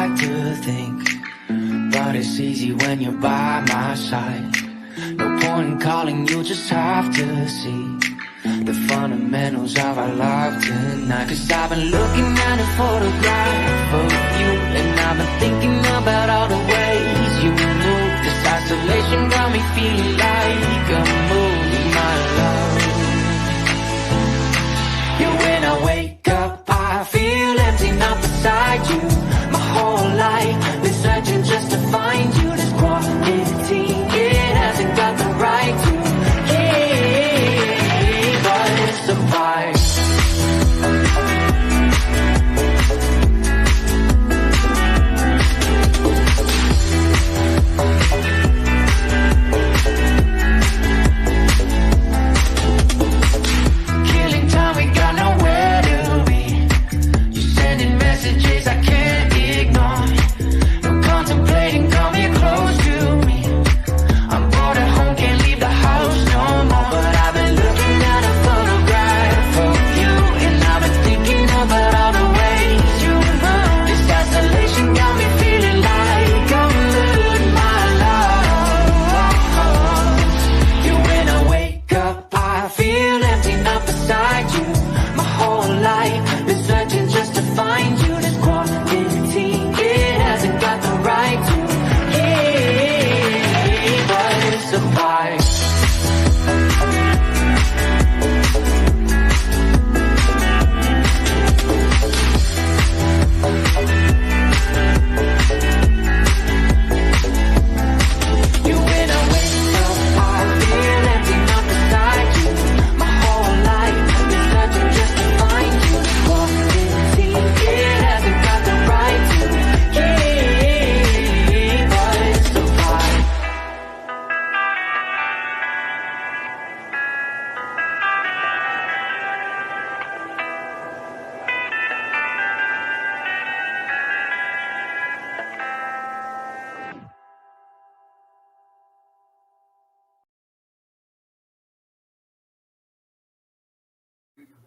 like to think, but it's easy when you're by my side. No point in calling, you just have to see the fundamentals of our life tonight. Cause I've been looking at a photograph of you, and I've been thinking about all the ways you move. This isolation got me feeling like I'm moving my love. Yeah, when I wake up, I feel empty, not beside you. My whole life been searching just to find you. This quarantine, it hasn't got the right to keep us apart. Killing time, we got nowhere to be. You sending messages I can't ignore. No contemplating, come here close to me. I'm bored at home, can't leave the house no more. But I've been looking at a photograph of you, and I've been thinking about all the ways you move. This isolation got me feeling like I'm losing my love. Yeah, when I wake up, I feel empty, not beside you. My whole life been searching just to find you. This quarantine, it hasn't got the right to keep us apart. You, when I wake up, I feel empty, not beside you. My whole life been searching just to find you. Quarantine, it hasn't got the right to keep us apart.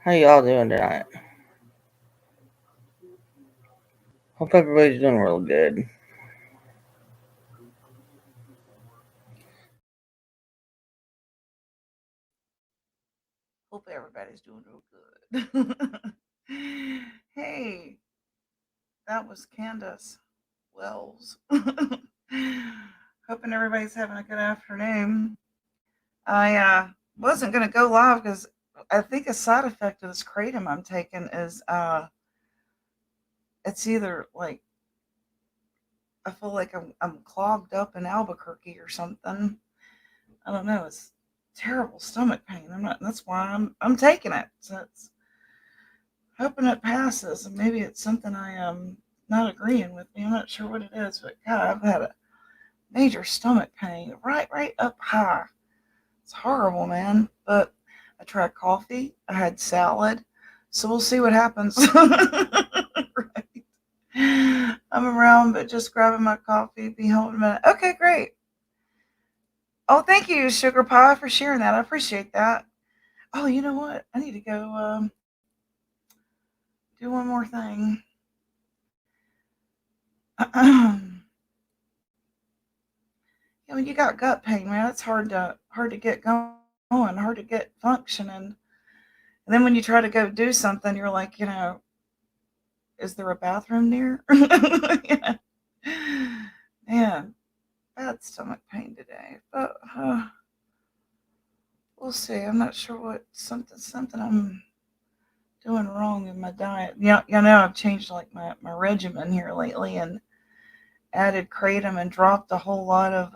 How y'all doing tonight? Hope everybody's doing real good. Hope everybody's doing real good. Hey, that was Candace Wells. Hoping everybody's having a good afternoon. I wasn't going to go live because I think a side effect of this kratom I'm taking is it's either like I feel like I'm clogged up in Albuquerque or something. I don't know. It's terrible stomach pain. I'm not. That's why I'm taking it. So it's hoping it passes, and maybe it's something I am not agreeing with me. I'm not sure what it is, but God, I've had a major stomach pain right up high. It's horrible, man. But I tried coffee. I had salad. So we'll see what happens. Right. I'm around, but just grabbing my coffee. Be home in a minute. Okay, great. Oh, thank you, Sugar Pie, for sharing that. I appreciate that. Oh, you know what? I need to go do one more thing. When you got gut pain, man, it's hard to get going, hard to get functioning. And then when you try to go do something, you're like, is there a bathroom near? Yeah. Man, bad stomach pain today, but we'll see. I'm not sure what something I'm doing wrong in my diet. Yeah, I've changed like my regimen here lately and added kratom and dropped a whole lot of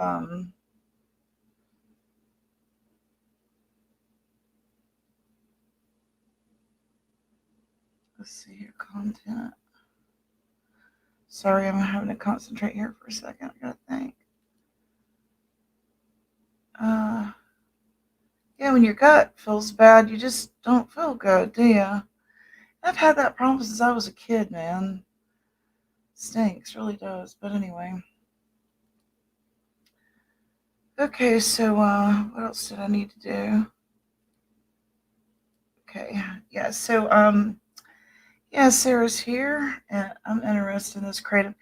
let's see here, content. Sorry, I'm having to concentrate here for a second. I gotta think. Uh, yeah, when your gut feels bad, you just don't feel good, do you? I've had that problem since I was a kid, man. Stinks, really does. But anyway. Okay, so what else did I need to do? Okay, yeah, so yeah, Sarah's here, and I'm interested in this kratom.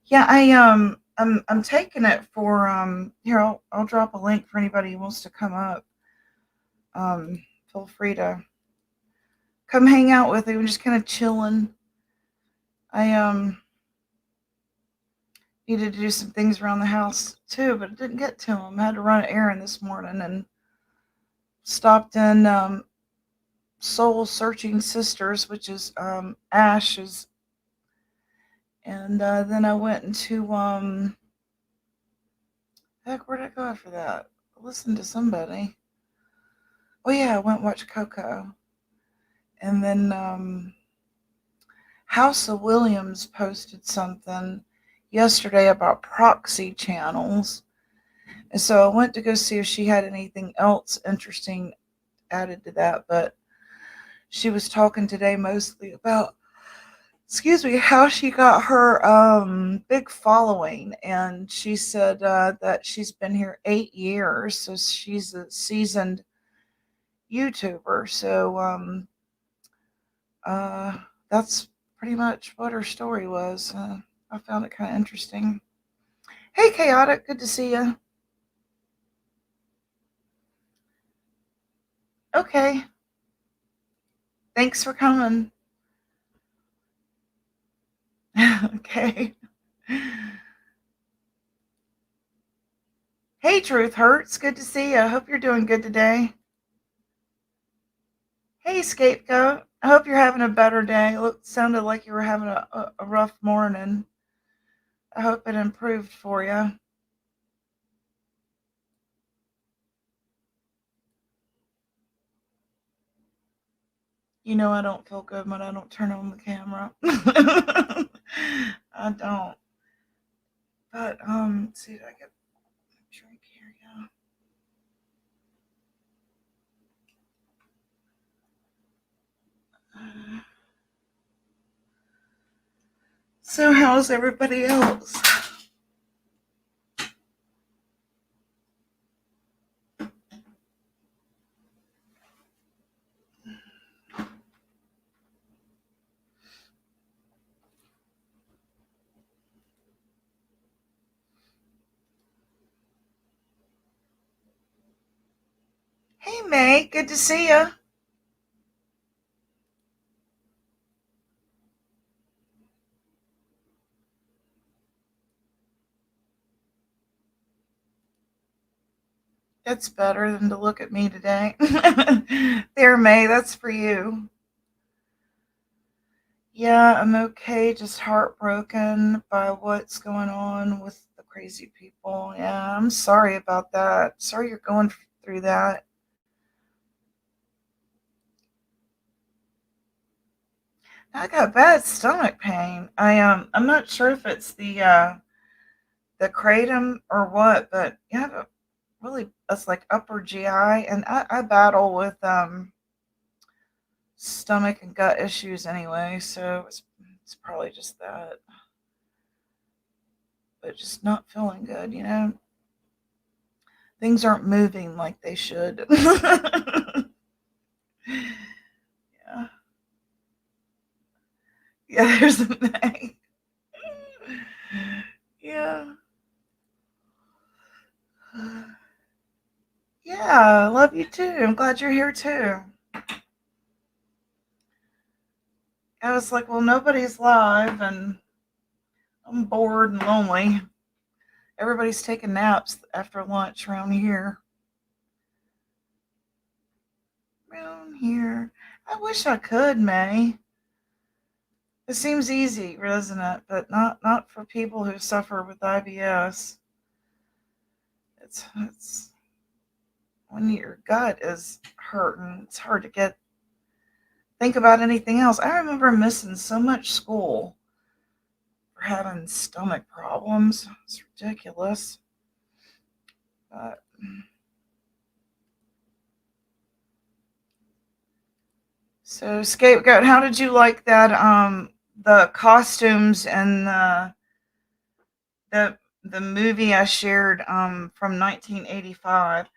Yeah, I'm taking it for here I'll drop a link for anybody who wants to come up. Feel free to come hang out with me. We're just kind of chilling. I needed to do some things around the house too, but I didn't get to them. I had to run an errand this morning and stopped in Soul Searching Sisters, which is Ash's, and then I went into heck, where did I go after that? I listened to somebody. Oh yeah, I went and watched Coco, and then House of Williams posted something yesterday about proxy channels, and so I went to go see if she had anything else interesting added to that, but she was talking today mostly about, excuse me, how she got her big following, and she said that she's been here 8 years, so she's a seasoned YouTuber. So uh that's pretty much what her story was. I found it kind of interesting. Hey, Chaotic, good to see you. Okay, thanks for coming. Okay. Hey, Truth Hurts, good to see you. I hope you're doing good today. Hey, Scapegoat, I hope you're having a better day. Sounded like you were having a rough morning. I hope it improved for you. You know I don't feel good when I don't turn on the camera. I don't. But let's see, did I get a drink here? Yeah. So how's everybody else? Hey May, good to see you. That's better than to look at me today. There, May, that's for you. Yeah, I'm okay, just heartbroken by what's going on with the crazy people. Yeah, I'm sorry about that. Sorry you're going through that. I got bad stomach pain. I'm not sure if it's the kratom or what, but yeah, but really it's like upper GI, and I battle with stomach and gut issues anyway, so it's probably just that. But just not feeling good, you know. Things aren't moving like they should. Yeah. Yeah, there's the thing. Yeah. Yeah, I love you too. I'm glad you're here too. I was like, well, nobody's live and I'm bored and lonely. Everybody's taking naps after lunch around here. Around here. I wish I could, May. It seems easy, doesn't it? But not for people who suffer with IBS. It's when your gut is hurting, it's hard to think about anything else. I remember missing so much school for having stomach problems. It's ridiculous. But so Scapegoat, how did you like that the costumes and the movie I shared from 1985?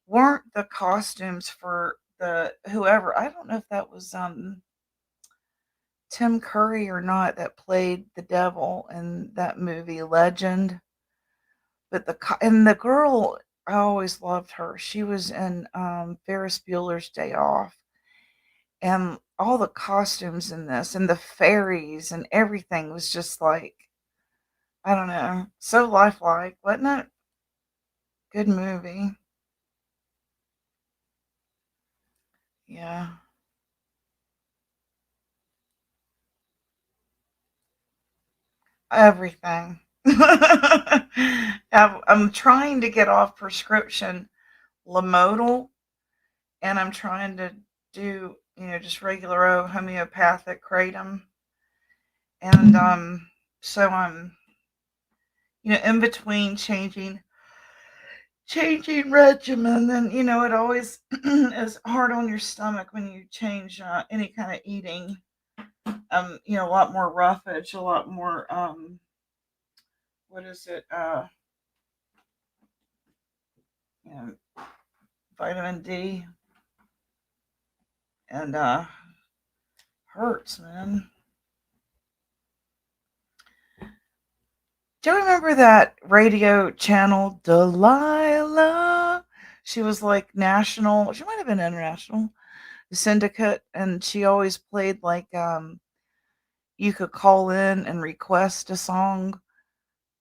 Weren't the costumes for the whoever, I don't know if that was Tim Curry or not that played the devil in that movie Legend, but and the girl, I always loved her. She was in Ferris Bueller's Day Off, and all the costumes in this and the fairies and everything was just like, I don't know, so lifelike, wasn't it? Good movie. Yeah, everything. I'm trying to get off prescription Lamodal, and I'm trying to do, just regular old homeopathic kratom. And so I'm, in between changing regimen, and it always is hard on your stomach when you change any kind of eating. A lot more roughage, a lot more what is it? You know, vitamin D, and hurts, man. Do you remember that radio channel Delilah? She was like national. She might have been international. The Syndicate, and she always played like you could call in and request a song.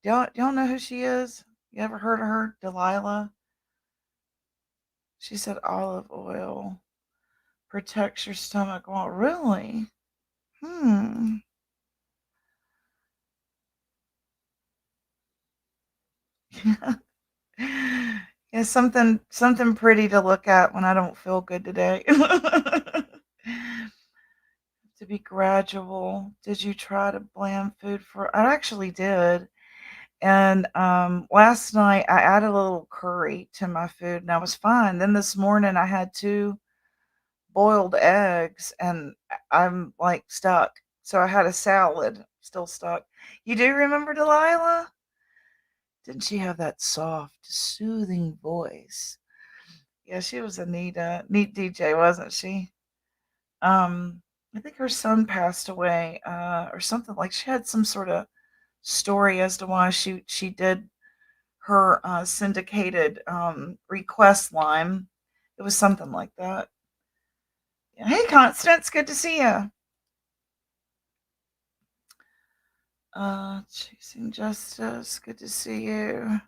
Do y'all know who she is? You ever heard of her? Delilah? She said olive oil protects your stomach. Well, really? Hmm. Yeah, something pretty to look at when I don't feel good today. To be gradual. Did you try to bland food for I actually did. And last night I added a little curry to my food and I was fine. Then this morning I had two boiled eggs and I'm like stuck. So I had a salad, still stuck. You do remember Delilah? Didn't she have that soft, soothing voice? Yeah, she was a neat DJ, wasn't she? Um, I think her son passed away, or something like she had some sort of story as to why she did her syndicated request line. It was something like that. Yeah. Hey, Constance, good to see you. Chasing Justice, good to see you.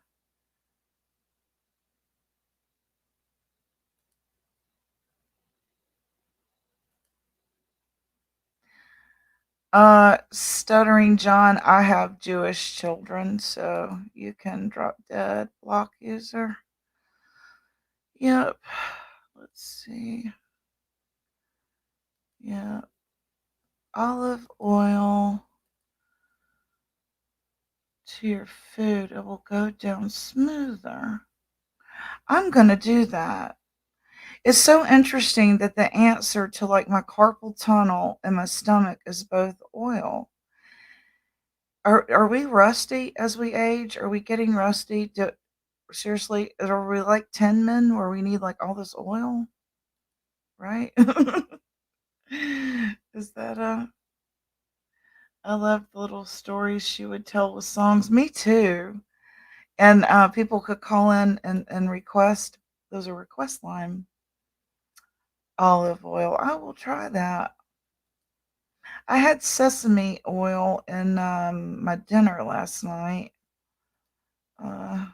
Stuttering John, I have Jewish children, so you can drop dead. Block user. Yep. Let's see. Yeah. Olive oil to your food. It will go down smoother. I'm going to do that. It's so interesting that the answer to like my carpal tunnel and my stomach is both oil. Are we rusty as we age? Are we getting rusty? Seriously, are we like Tin Men where we need like all this oil? Right? Is that I love the little stories she would tell with songs. Me too. And people could call in and request. Those are request line olive oil. I will try that. I had sesame oil in my dinner last night. Uh,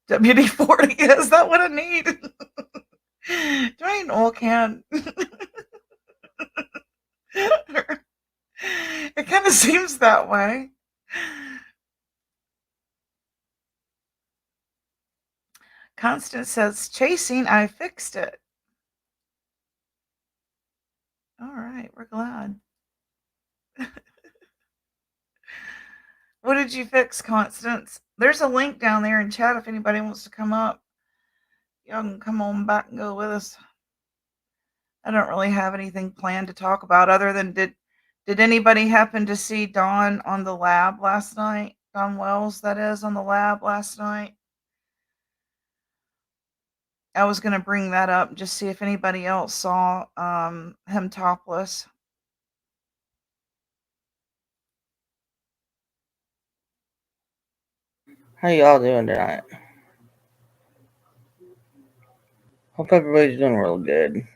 WD-40. Is that what I need? Do I need an oil can? It kind of seems that way. Constance says, chasing, I fixed it. All right, we're glad. What did you fix, Constance? There's a link down there in chat if anybody wants to come up. Y'all can come on back and go with us. I don't really have anything planned to talk about other than did anybody happen to see Dawn on the lab last night? Don Wells, that is, on the lab last night. I was gonna bring that up, just see if anybody else saw him topless. How y'all doing tonight? Hope everybody's doing real good.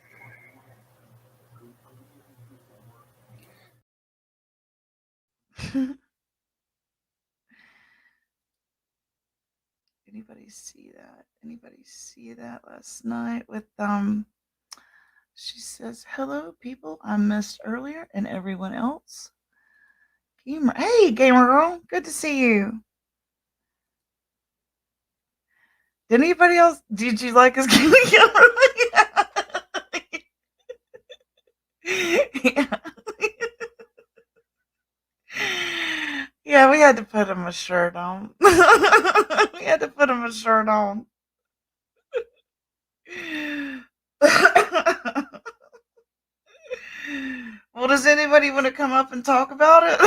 Anybody see that? Anybody see that last night with she says, "Hello people I missed earlier and everyone else." Gamer, hey gamer girl, good to see you. Did anybody else? Did you like us gaming? Yeah. Yeah, we had to put him a shirt on. We had to put him a shirt on. Well, does anybody want to come up and talk about it?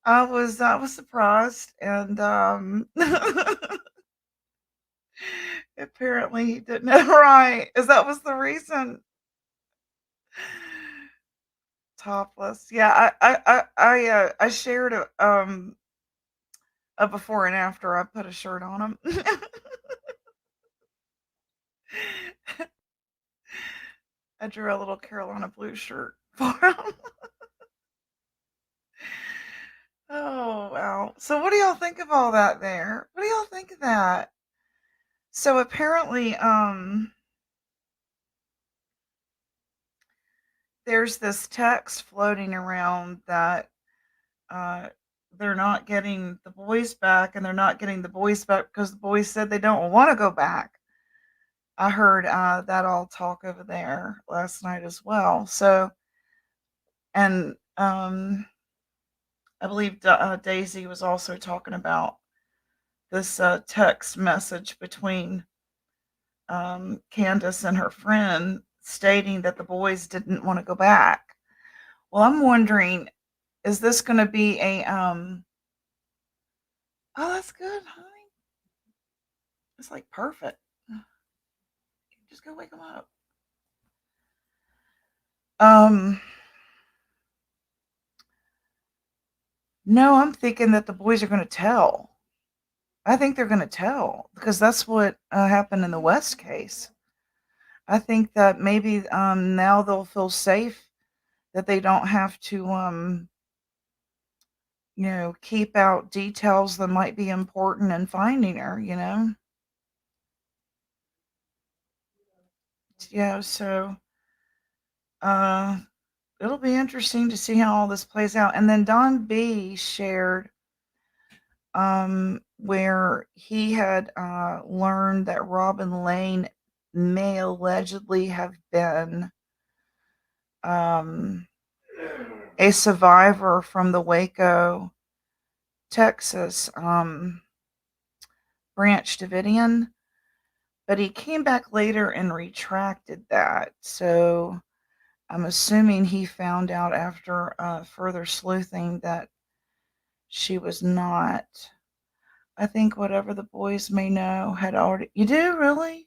I was surprised, and apparently he didn't. Right? Is that was the reason? Topless. Yeah, I shared a before and after. I put a shirt on him. I drew a little Carolina blue shirt for him. Oh wow! So what do y'all think of all that there? What do y'all think of that? So apparently, there's this text floating around that uh, they're not getting the boys back, and they're not getting the boys back because the boys said they don't want to go back. I heard that all talk over there last night as well. So, and I believe Daisy was also talking about this text message between Candace and her friend stating that the boys didn't want to go back. Well, I'm wondering, is this going to be a oh, that's good, honey. It's like perfect. Just go wake them up. Um, no, I'm thinking that the boys are going to tell. I think they're going to tell because that's what happened in the West case. I think that maybe now they'll feel safe that they don't have to keep out details that might be important in finding her. Yeah, so uh it'll be interesting to see how all this plays out. And then Don B shared where he had learned that Robin Lane may allegedly have been um a survivor from the Waco, Texas Branch Davidian, but he came back later and retracted that. So I'm assuming he found out after further sleuthing that she was not. I think whatever the boys may know had already. You do, really?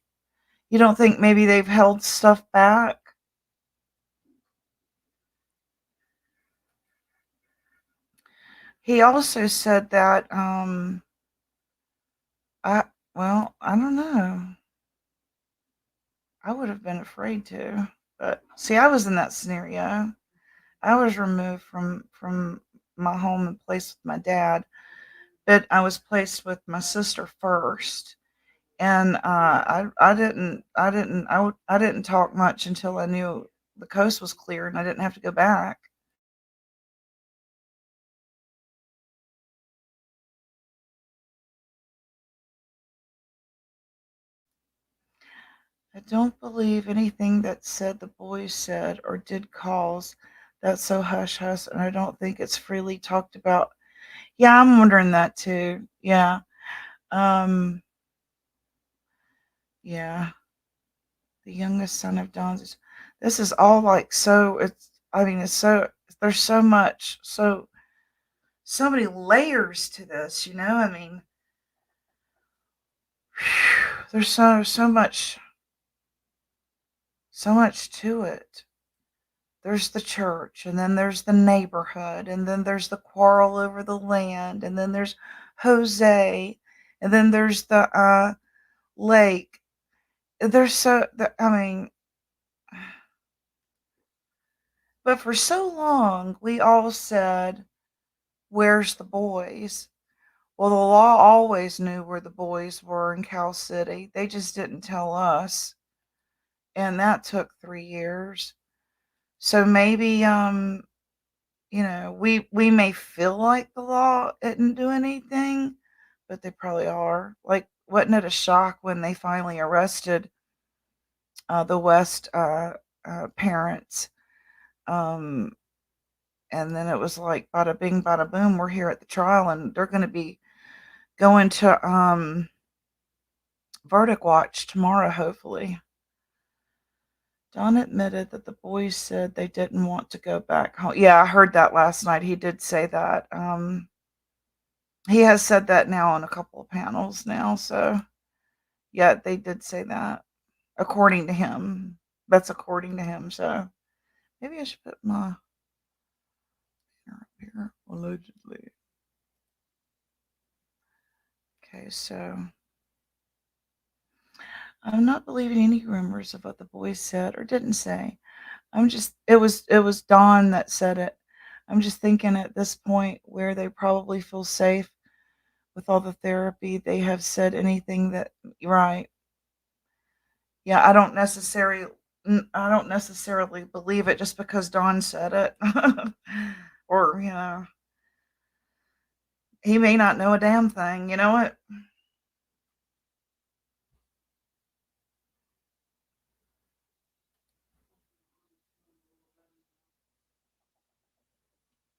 You don't think maybe they've held stuff back? He also said that, I, well, I don't know. I would have been afraid to. But see, I was in that scenario. I was removed from my home and placed with my dad, but I was placed with my sister first, and I didn't talk much until I knew the coast was clear and I didn't have to go back. I don't believe anything that said the boys said or did calls. That's so hush hush, and I don't think it's freely talked about. Yeah, I'm wondering that too. Yeah. Um. Yeah. The youngest son of Don's. This is all like so. It's. I mean, it's so. There's so much. So many layers to this. I mean, there's so much to it. there's the church, and then there's the neighborhood, and then there's the quarrel over the land, and then there's Jose, and then there's the lake. There's I mean, but for so long we all said, "Where's the boys?" Well, the law always knew where the boys were in Cal City. They just didn't tell us, and that took 3 years. So maybe we may feel like the law didn't do anything, but they probably are. Like, wasn't it a shock when they finally arrested the West parents? Um, and then it was like bada bing, bada boom. We're here at the trial, and they're going to be going to verdict watch tomorrow, hopefully. Don admitted that the boys said they didn't want to go back home. Yeah, I heard that last night. He did say that. He has said that now on a couple of panels now. So, yeah, they did say that, according to him. That's according to him. So, maybe I should put my up here, allegedly. Okay, so I'm not believing any rumors of what the boys said or didn't say. It was Dawn that said it. I'm just thinking at this point where they probably feel safe with all the therapy they have said anything that right. Yeah, I don't necessarily believe it just because Dawn said it. Or, he may not know a damn thing. You know what?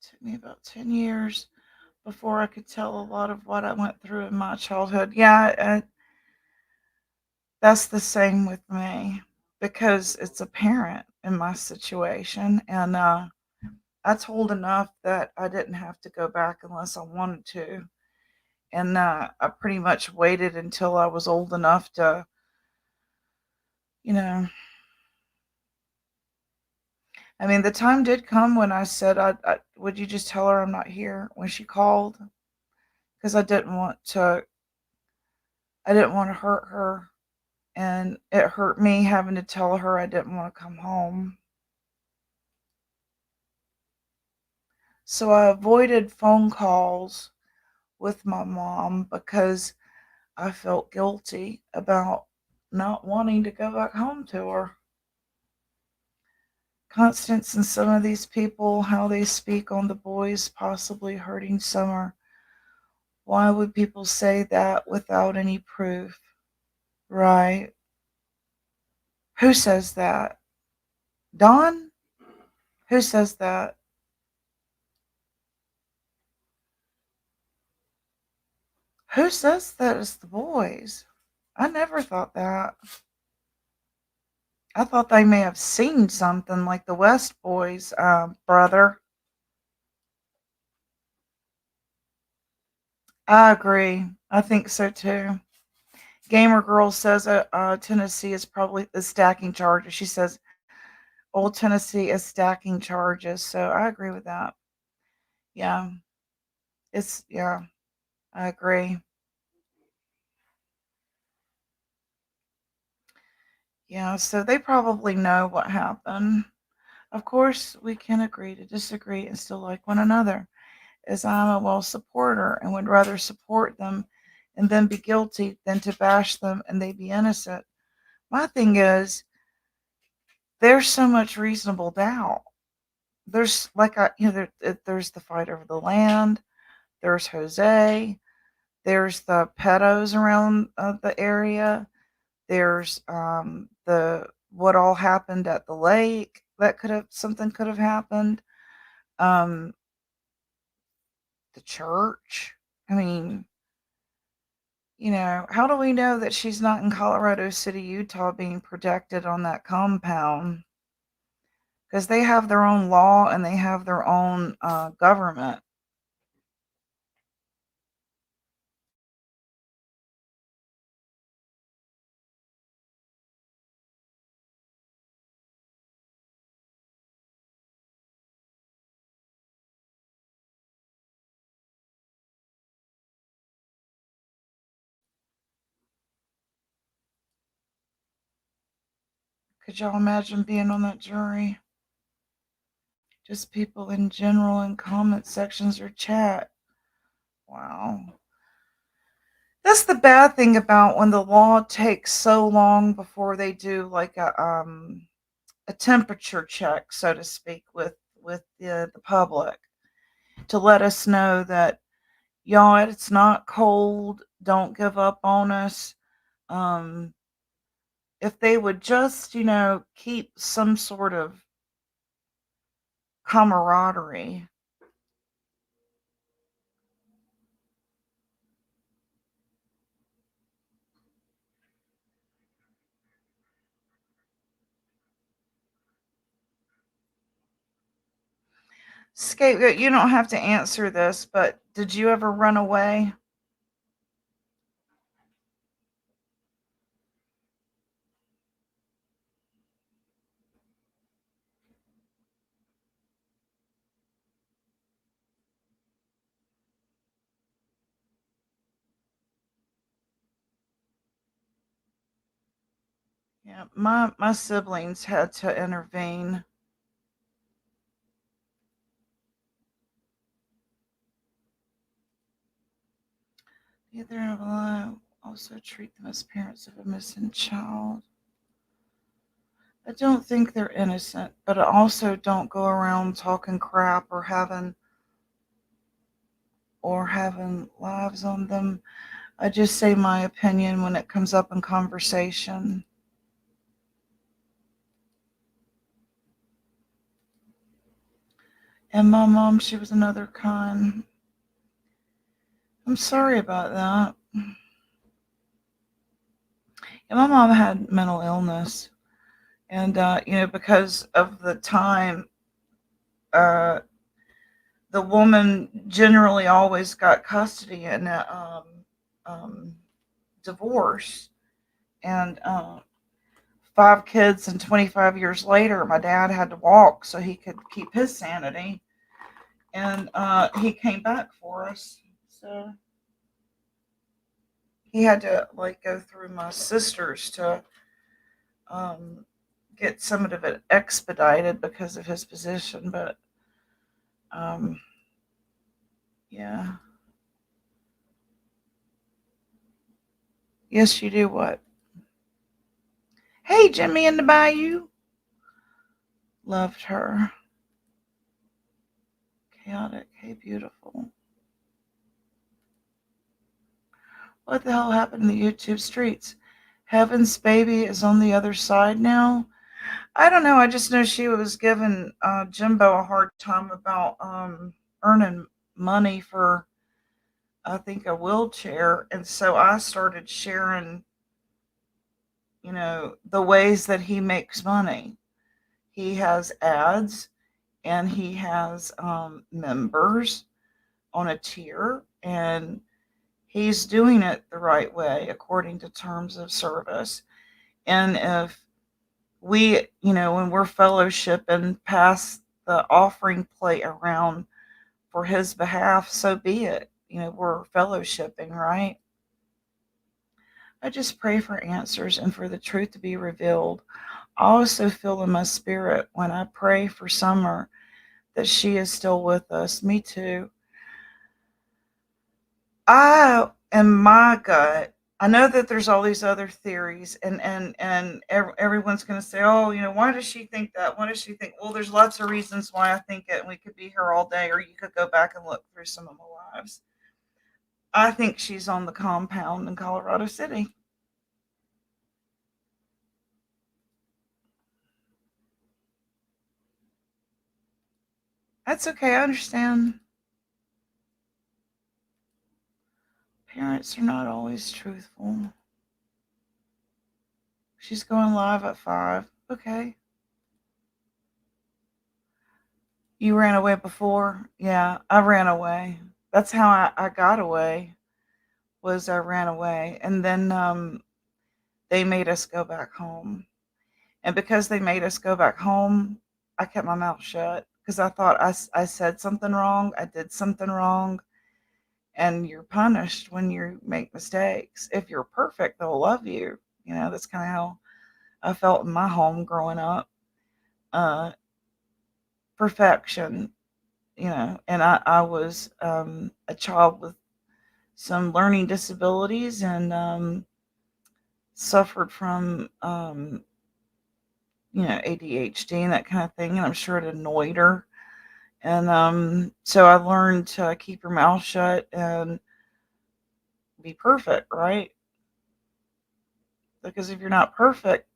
Took me about 10 years before I could tell a lot of what I went through in my childhood. Yeah, that's the same with me because it's a parent in my situation. And I told enough that I didn't have to go back unless I wanted to. And I pretty much waited until I was old enough to, you know, I mean, the time did come when I said, "Would you just tell her I'm not here?" When she called, because I didn't want to hurt her, and it hurt me having to tell her I didn't want to come home. So I avoided phone calls with my mom because I felt guilty about not wanting to go back home to her. Constance and some of these people, how they speak on the boys possibly hurting Summer. Why would people say that without any proof? Right. Who says that? Dawn? Who says that? Who says that it's the boys? I never thought that. I thought they may have seen something like the West boys' brother. I agree. I think so too. Gamer Girl says Tennessee is probably stacking charges. She says Old Tennessee is stacking charges. So I agree with that. Yeah. Yeah, I agree. Yeah, so they probably know what happened. Of course, we can agree to disagree and still like one another, as I'm a well supporter and would rather support them and then be guilty than to bash them and they be innocent. My thing is, there's so much reasonable doubt. There's like there's the fight over the land. There's Jose. There's the pedos around the area. There's the what all happened at the lake. That something could have happened. Um, the church. I mean, how do we know that she's not in Colorado City, Utah, being protected on that compound? Because they have their own law and they have their own government. Could y'all imagine being on that jury? Just people in general in comment sections or chat. Wow. That's the bad thing about when the law takes so long before they do like a temperature check, so to speak, with the public to let us know that y'all, it's not cold. Don't give up on us. Um, if they would just, keep some sort of camaraderie. Scapegoat, you don't have to answer this, but did you ever run away? Yeah, my siblings had to intervene. Either of them also treat them as parents of a missing child. I don't think they're innocent, but I also don't go around talking crap or having lives on them. I just say my opinion when it comes up in conversation. And my mom, she was another kind. I'm sorry about that. And my mom had mental illness, and because of the time, uh, the woman generally always got custody in a um, divorce, and 5 kids, and 25 years later, my dad had to walk so he could keep his sanity, and he came back for us. So he had to like go through my sisters to um, get some of it expedited because of his position. But um, yeah, yes, you do what? Hey, Jimmy in the Bayou, loved her. Chaotic, hey, beautiful. What the hell happened in the YouTube streets? Heaven's baby is on the other side now. I don't know. I just know she was giving Jimbo a hard time about earning money for, I think, a wheelchair. And so I started sharing, the ways that he makes money. He has ads and he has members on a tier, and he's doing it the right way according to terms of service. And if we, when we're fellowshipping, pass the offering plate around for his behalf, so be it. We're fellowshipping, right? I just pray for answers and for the truth to be revealed. I also feel in my spirit when I pray for Summer that she is still with us. Me too. I, in my gut, I know that there's all these other theories, and everyone's going to say, "Oh, why does she think that? Why does she think?" Well, there's lots of reasons why I think it, and we could be here all day, or you could go back and look through some of my lives. I think she's on the compound in Colorado City. That's okay. I understand. Parents are not always truthful. She's going live at 5. Okay. You ran away before? Yeah, I ran away. That's how I got away. Was I ran away, and then they made us go back home. And because they made us go back home, I kept my mouth shut because I thought I said something wrong. I did something wrong, and you're punished when you make mistakes. If you're perfect, they'll love you. That's kind of how I felt in my home growing up. Uh, Perfection, and I was a child with some learning disabilities and suffered from ADHD and that kind of thing, and I'm sure it annoyed her. And so I learned to keep her mouth shut and be perfect, right? Because if you're not perfect,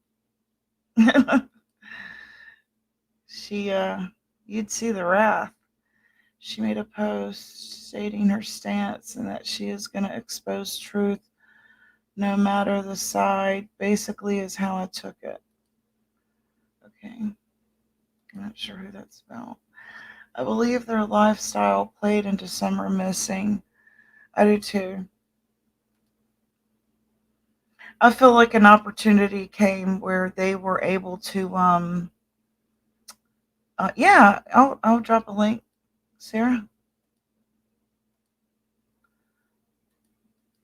she you'd see the wrath. She made a post stating her stance and that she is going to expose truth no matter the side, basically, is how I took it. Okay, I'm not sure who that's about. I believe their lifestyle played into summer missing. I do too. I feel like an opportunity came where they were able to yeah, I'll drop a link, Sarah.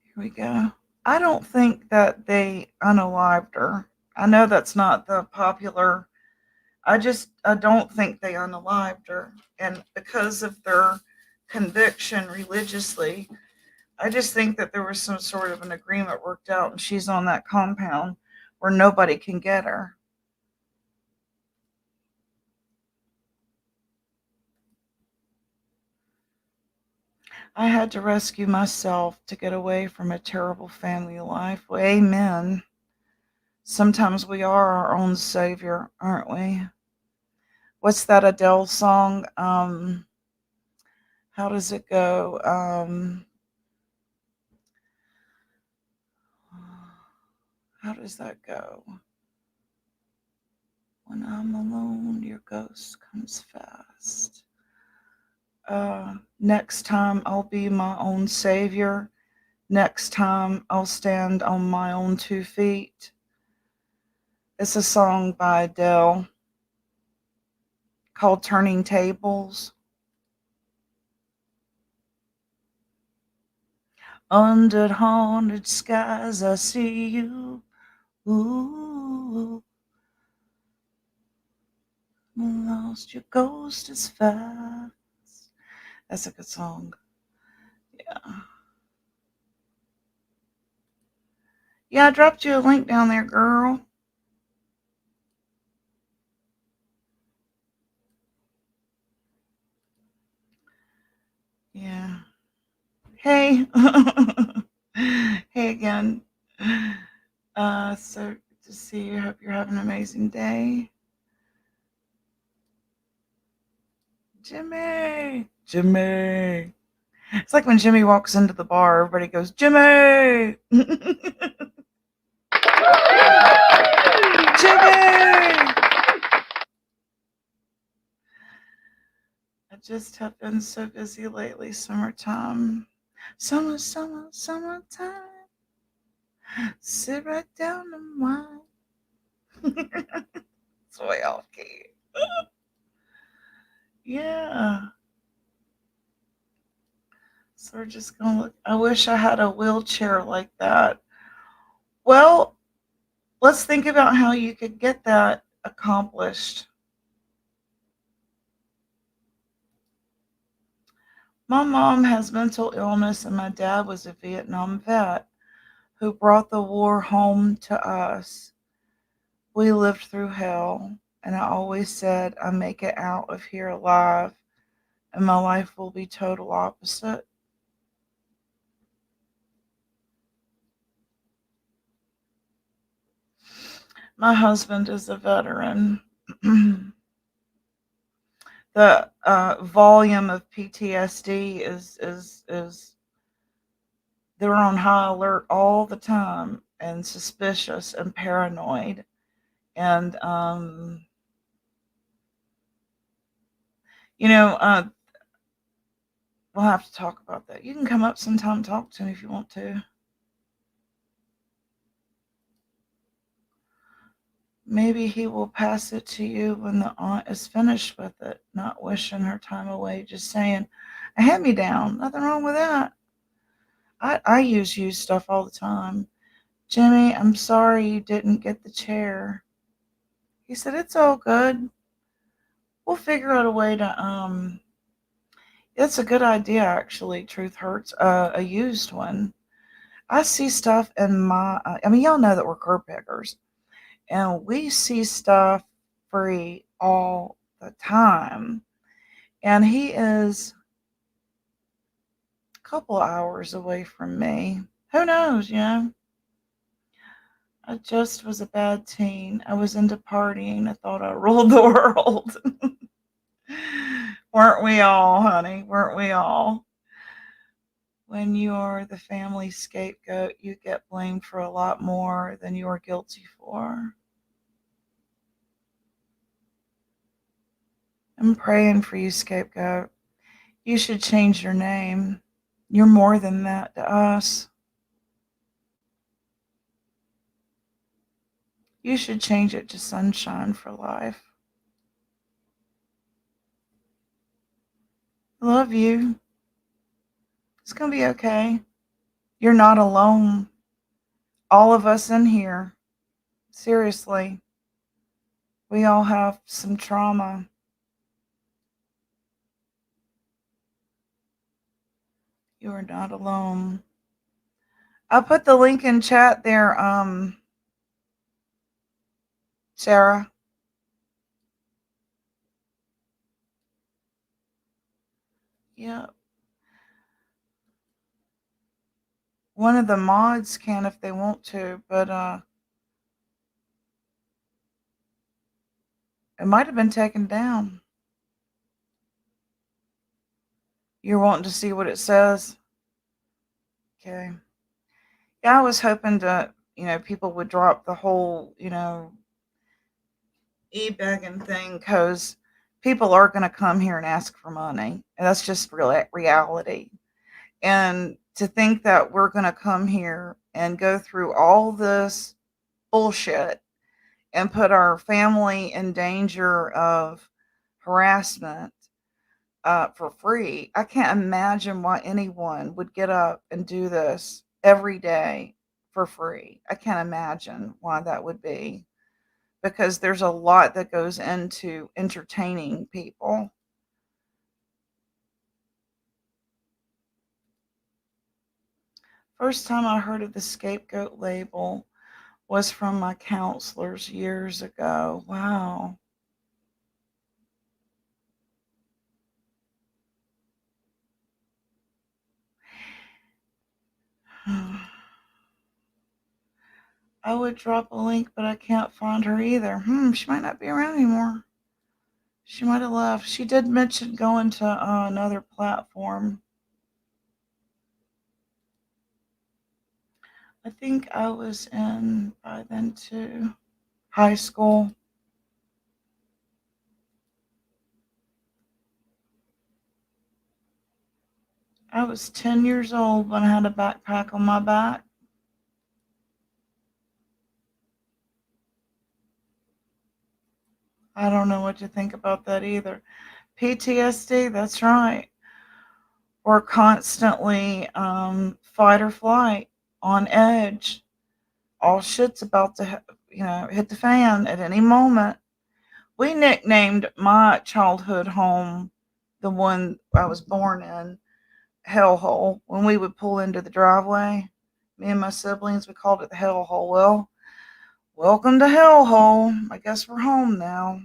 Here we go. I don't think that they unalived her. I know that's not the popular. I don't think they unalived her, and because of their conviction religiously, I just think that there was some sort of an agreement worked out, and she's on that compound where nobody can get her. I had to rescue myself to get away from a terrible family life. Well, amen. Sometimes we are our own savior, aren't we? What's that Adele song? How does it go? How does that go? When I'm alone, your ghost comes fast. Next time I'll be my own savior. Next time I'll stand on my own 2 feet. It's a song by Adele called Turning Tables. Under haunted skies, I see you. Ooh, I'm lost, your ghost is fast. That's a good song. Yeah. Yeah, I dropped you a link down there, girl. Yeah. Hey. Hey again. So good to see you. Hope you're having an amazing day. Jimmy. Jimmy. It's like when Jimmy walks into the bar, everybody goes, Jimmy. Jimmy. I just have been so busy lately. Summertime. Summertime. Sit right down and wine. It's way off key. Yeah. So we're just gonna look. I wish I had a wheelchair like that. Well, let's think about how you could get that accomplished. My mom has mental illness, and my dad was a Vietnam vet who brought the war home to us. We lived through hell, and I always said I make it out of here alive, and my life will be total opposite. My husband is a veteran. The volume of PTSD is they're on high alert all the time and suspicious and paranoid. And you know, we'll have to talk about that. You can come up sometime and talk to me if you want to. Maybe he will pass it to you when the aunt is finished with it, not wishing her time away, just saying, a hand me down. Nothing wrong with that. I use used stuff all the time. Jimmy, I'm sorry you didn't get the chair. He said, "It's all good. We'll figure out a way to it's a good idea actually, Truth Hurts, a used one. I see stuff in my I mean, y'all know that we're curb pickers, and we see stuff free all the time. And he is a couple hours away from me. Who knows, you know? I just was a bad teen. I was into partying. I thought I ruled the world. Weren't we all, honey? Weren't we all? When you are the family scapegoat, you get blamed for a lot more than you are guilty for. I'm praying for you, scapegoat. You should change your name. You're more than that to us. You should change it to Sunshine for Life. I love you. It's going to be okay. You're not alone. All of us in here, seriously, we all have some trauma. You are not alone. I put the link in chat there, Sarah. Yeah. One of the mods can if they want to, but it might have been taken down. You're wanting to see what it says? Okay. Yeah, I was hoping to, people would drop the whole, e-begging thing because people are going to come here and ask for money. And that's just reality. And to think that we're going to come here and go through all this bullshit and put our family in danger of harassment for free. I can't imagine why anyone would get up and do this every day for free. I can't imagine why that would be because there's a lot that goes into entertaining people. First time I heard of the scapegoat label was from my counselors years ago. Wow. I would drop a link, but I can't find her either. She might not be around anymore. She might have left. She did mention going to another platform. I think I was in by then too. High school. I was 10 years old when I had a backpack on my back. I don't know what to think about that either. PTSD, that's right. We're constantly fight or flight, on edge. All shit's about to, hit the fan at any moment. We nicknamed my childhood home, the one I was born in, Hellhole. When we would pull into the driveway, me and my siblings, we called it the Hellhole. Well, welcome to Hellhole. I guess we're home now.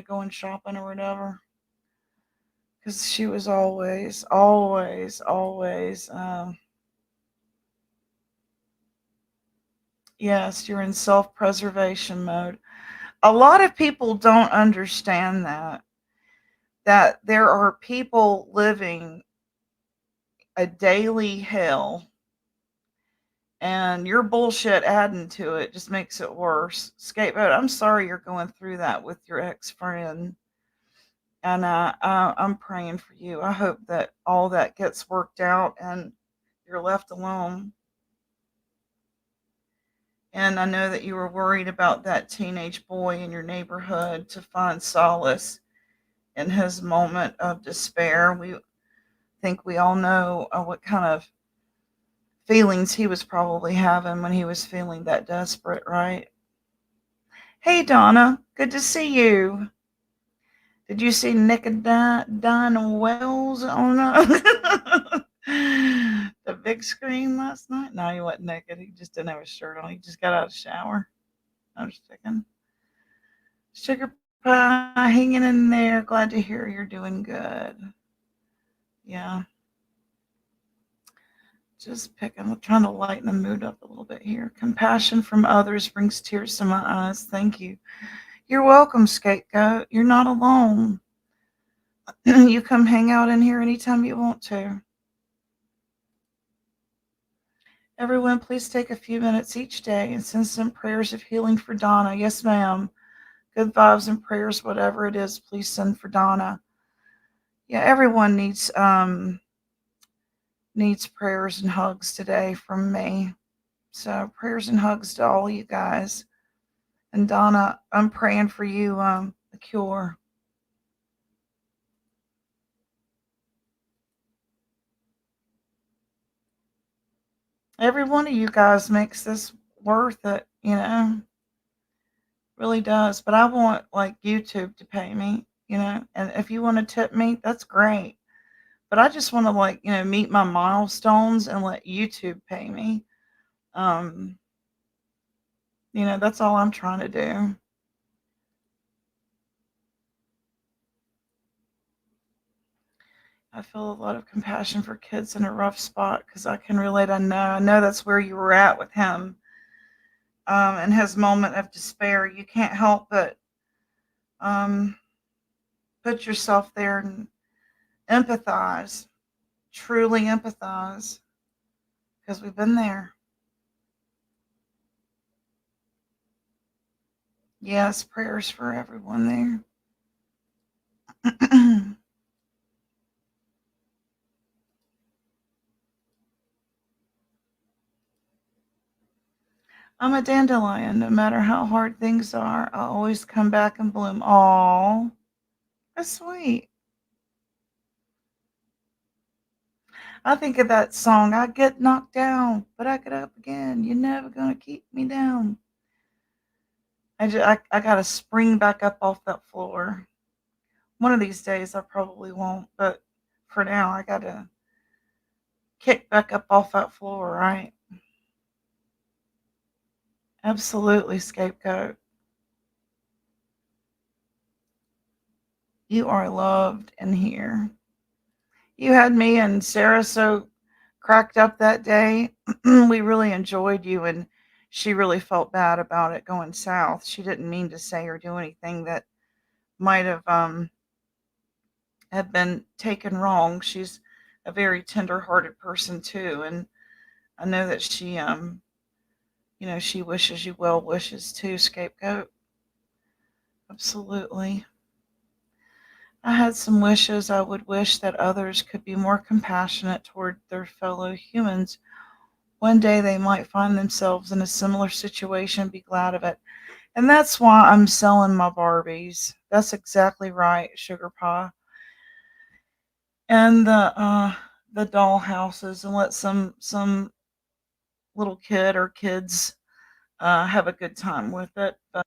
Going shopping or whatever. Because she was always, always, always, yes, you're in self preservation mode. A lot of people don't understand that there are people living a daily hell and your bullshit adding to it just makes it worse. Scapegoat, I'm sorry you're going through that with your ex-friend. And I'm praying for you. I hope that all that gets worked out and you're left alone. And I know that you were worried about that teenage boy in your neighborhood to find solace in his moment of despair. We think we all know what kind of feelings he was probably having when he was feeling that desperate, right? Hey, Donna. Good to see you. Did you see Nick and Dinah Wells on the big screen last night? No, he wasn't naked. He just didn't have a shirt on. He just got out of the shower. I'm just checking. Sugar Pie, hanging in there. Glad to hear you're doing good. Yeah, just picking. I'm trying to lighten the mood up a little bit here. Compassion from others brings tears to my eyes. Thank you. You're welcome, Scapegoat. You're not alone. You come hang out in here anytime you want to. Everyone, please take a few minutes each day and send some prayers of healing for Donna. Yes, ma'am. Good vibes and prayers, whatever it is, please send for Donna. Yeah, everyone needs prayers and hugs today from me. So prayers and hugs to all you guys. And Donna, I'm praying for you a cure. Every one of you guys makes this worth it, really does. But I want like YouTube to pay me, and if you want to tip me, that's great. But I just want to meet my milestones and let YouTube pay me. Um, that's all I'm trying to do. I feel a lot of compassion for kids in a rough spot because I can relate. I know that's where you were at with him, in his moment of despair. You can't help but um, put yourself there and empathize, truly empathize, because we've been there. Yes, prayers for everyone there. I'm a dandelion. No matter how hard things are, I always come back and bloom. Aw, that's sweet. I think of that song. I get knocked down, but I get up again. You're never gonna keep me down. I gotta spring back up off that floor. One of these days, I probably won't, but for now, I gotta kick back up off that floor, right? Absolutely, scapegoat. You are loved in here. You had me and Sarah so cracked up that day. We really enjoyed you, and she really felt bad about it going south. She didn't mean to say or do anything that might have been taken wrong. She's a very tender-hearted person too, and I know that she wishes you well wishes too, scapegoat. Absolutely. I had some wishes. I would wish that others could be more compassionate toward their fellow humans. One day they might find themselves in a similar situation and be glad of it. And that's why I'm selling my Barbies. That's exactly right, Sugar Pie. And the doll houses, and let some little kid or kids have a good time with it. But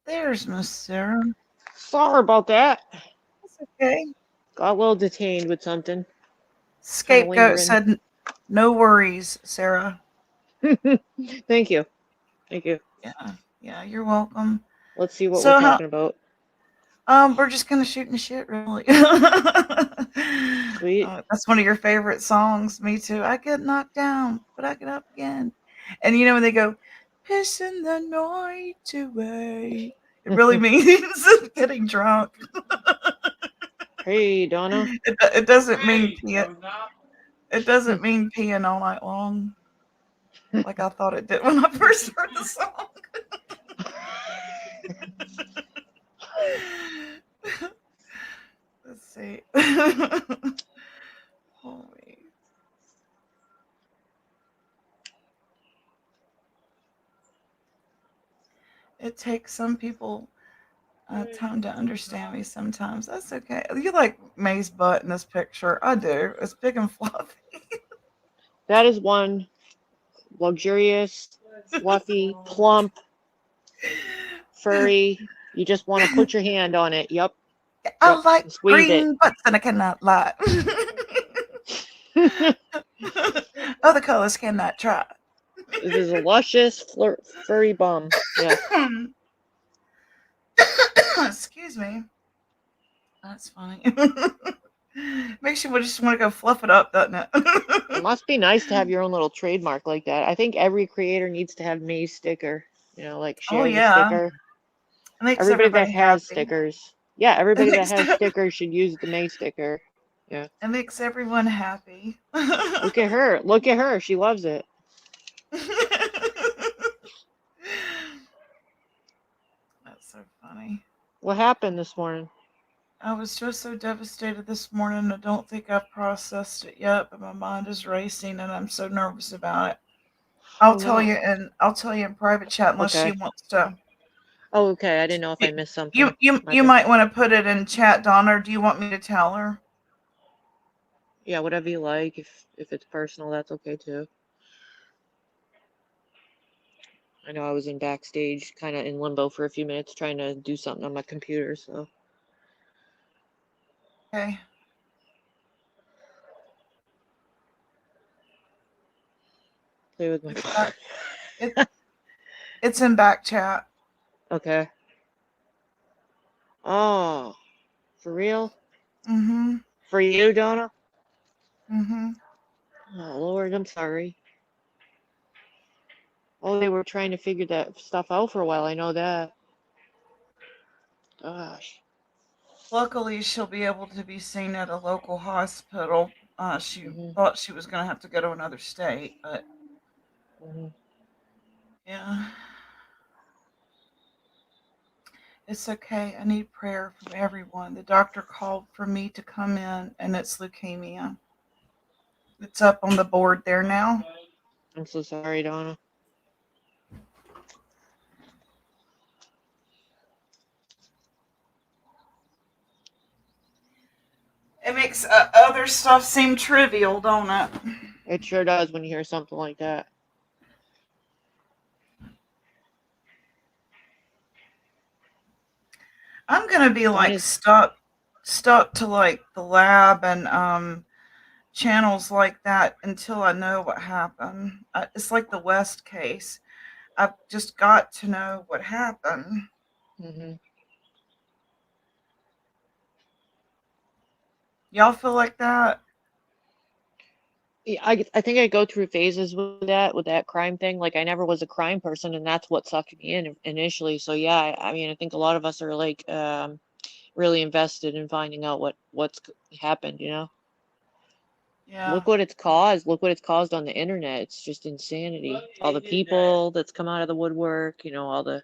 there's Miss Sarah. Sorry about that. That's okay. Got a little detained with something. Kind of Scapegoat lingering. said, "No worries, Sarah." Thank you. Thank you. Yeah, you're welcome. Let's see what we're So, talking about. we're just gonna shoot the shit, really. Sweet. That's one of your favorite songs. Me too. I get knocked down, but I get up again. And when they go, pissing the night away, it really means getting drunk. Hey, Donna. It doesn't mean peeing. It doesn't mean peeing all night long, like I thought it did when I first heard the song. Let's see. Holy. It takes some people time to understand me sometimes. That's okay. You like May's butt in this picture. I do. It's big and fluffy. That is one luxurious fluffy, plump, furry. You just want to put your hand on it. Yep. I Yep. like and squeeze green butts and I cannot lie. it. Other colors cannot try. This is a luscious, furry bum. Yes. Excuse me. That's funny. Makes you just want to go fluff it up, doesn't it? It must be nice to have your own little trademark like that. I think every creator needs to have May's sticker. You know, like Oh share the yeah, sticker. it makes Everybody that everybody has happy. stickers. Yeah, everybody that makes has stickers should use the May sticker. Yeah. It makes everyone happy. Look at her. Look at her. She loves it. That's so funny. What happened this morning? I was just so devastated this morning. I don't think I've processed it yet, but my mind is racing and I'm so nervous about it. I'll tell you in private chat unless she Okay. wants to. Oh, okay. I didn't know if I missed something. You might want to put it in chat, Donna, or do you want me to tell her? Yeah, whatever you like. If it's personal, that's okay too. I know I was in backstage, kind of in limbo for a few minutes, trying to do something on my computer. So. Okay. Play with my phone. It's in back chat. Okay. Oh, for real? Mm-hmm. For you, Donna? Mm-hmm. Oh, Lord, I'm sorry. Oh, they were trying to figure that stuff out for a while. I know that. Gosh. Luckily, she'll be able to be seen at a local hospital. She thought she was going to have to go to another state, but yeah. It's okay. I need prayer from everyone. The doctor called for me to come in, and it's leukemia. It's up on the board there now. I'm so sorry, Donna. It makes other stuff seem trivial, don't it? It sure does when you hear something like that. I'm gonna be like stuck to like the lab and channels like that until I know what happened. It's like the West case. I've just got to know what happened. Y'all feel like that? Yeah, I think I go through phases with that crime thing. Like I never was a crime person, and that's what sucked me in initially. So yeah, I mean, I think a lot of us are like really invested in finding out what's happened. You know. Yeah. Look what it's caused. Look what it's caused on the internet. It's just insanity. All the people that's come out of the woodwork. You know,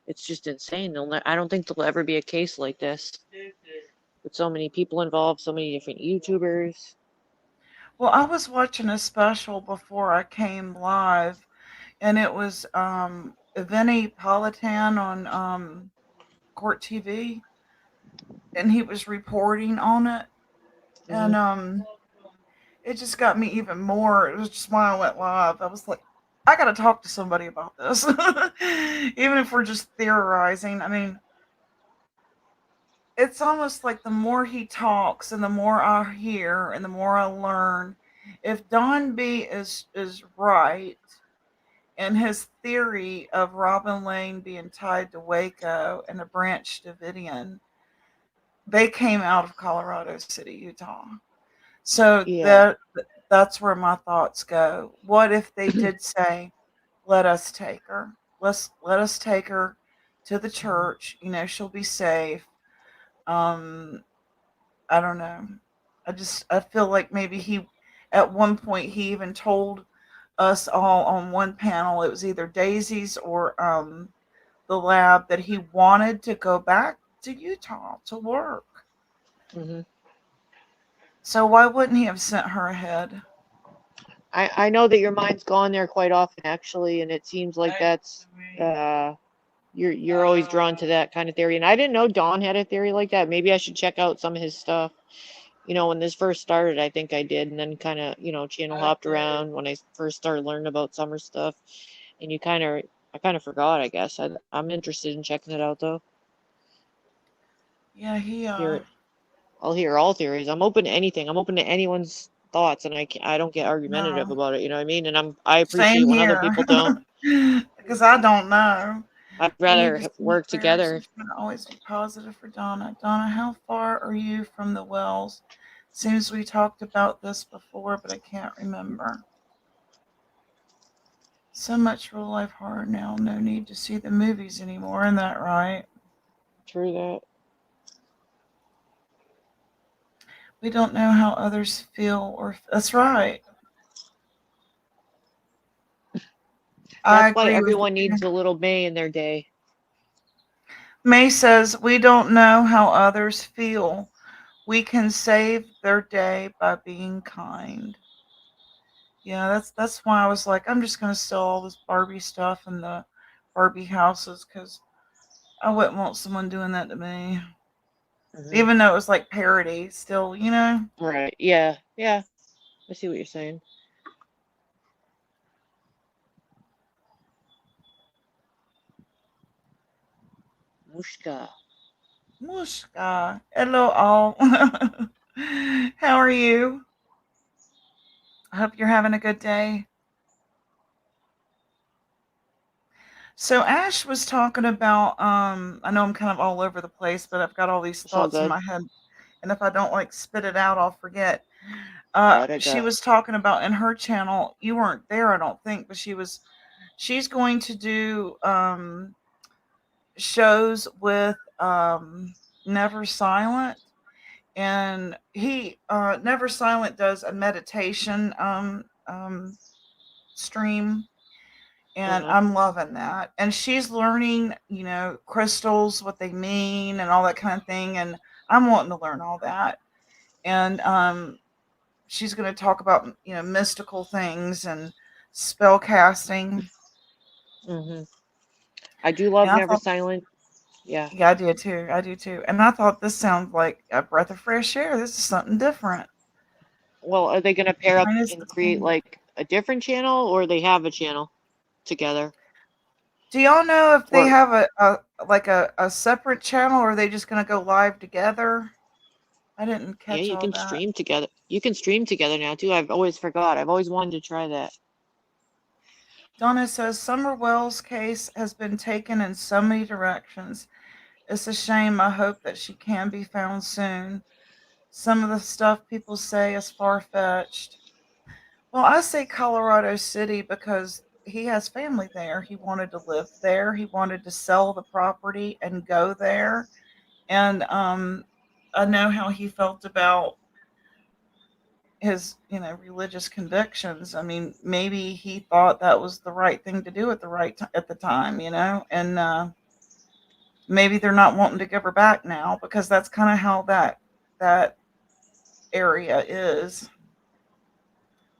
it's just insane. I don't think there'll ever be a case like this with so many people involved, so many different YouTubers. Well, I was watching a special before I came live, and it was Vinny Politan on Court TV, and he was reporting on it, and it just got me even more. It was just why I went live. I was like, I got to talk to somebody about this, even if we're just theorizing. I mean, it's almost like the more he talks and the more I hear and the more I learn, if Don B is right in his theory of Robin Lane being tied to Waco and a Branch Davidian, they came out of Colorado City, Utah. So that's where my thoughts go. What if they did say, let us take her? Let us take her to the church. You know, she'll be safe. I don't know. I feel like maybe he, at one point, he even told us all on one panel, it was either Daisy's or the lab, that he wanted to go back to Utah to work. So why wouldn't he have sent her ahead? I know that your mind's gone there quite often, actually, and it seems like that's you're always drawn to that kind of theory. And I didn't know Don had a theory like that. Maybe I should check out some of his stuff. You know, when this first started, I think I did, and then kind of, channel hopped around when I first started learning about summer stuff. and I kind of forgot. I guess I'm interested in checking it out though. Yeah, Hear I'll hear all theories. I'm open to anything. I'm open to anyone's thoughts, and I don't get argumentative no, about it. You know what I mean? And I appreciate same when other here. people don't. Because I don't know. I'd We need rather to see work prayers. together. It's going to always be positive for Donna. Donna, how far are you from the wells? Seems we talked about this before, but I can't remember. So much real life horror now. No need to see the movies anymore. Isn't that right? True that. We don't know how others feel, or that's right. I That's why agree with everyone you. needs a little May in their day. May says we don't know how others feel. We can save their day by being kind. Yeah, that's why I was like, I'm just gonna sell all this Barbie stuff and the Barbie houses because I wouldn't want someone doing that to me. Hmm. Even though it was like parody, still, you know. Right. Yeah. Yeah. I see what you're saying. Mushka. Mushka. Hello all. How are you? I hope you're having a good day. So Ash was talking about I know I'm kind of all over the place, but I've got all these It's all thoughts in good. my head, and if I don't like spit it out, I'll forget. Let it She go. was talking about in her channel, you weren't there, I don't think, but she's going to do shows with Never Silent, and he Never Silent does a meditation stream, and Uh-huh. I'm loving that. And she's learning, you know, crystals, what they mean, and all that kind of thing. And I'm wanting to learn all that. And she's going to talk about, you know, mystical things and spell casting. Hmm. I do love And I Never thought, Silent. Yeah. yeah, I do too. I do too. And I thought this sounds like a breath of fresh air. This is something different. Well, are they gonna pair up Minus the and create pain. like a different channel, or they have a channel together? Do y'all know if they Or have a separate channel, or are they just going to go live together? I didn't yeah, catch all that. You can stream together now too. I've always forgot. I've always wanted to try that. Donna says Summer Wells' case has been taken in so many directions. It's a shame. I hope that she can be found soon. Some of the stuff people say is far fetched. Well, I say Colorado City because he has family there. He wanted to live there. He wanted to sell the property and go there. And I know how he felt about his, you know, religious convictions. I mean, maybe he thought that was the right thing to do at at the time, you know, and maybe they're not wanting to give her back now because that's kind of how that area is.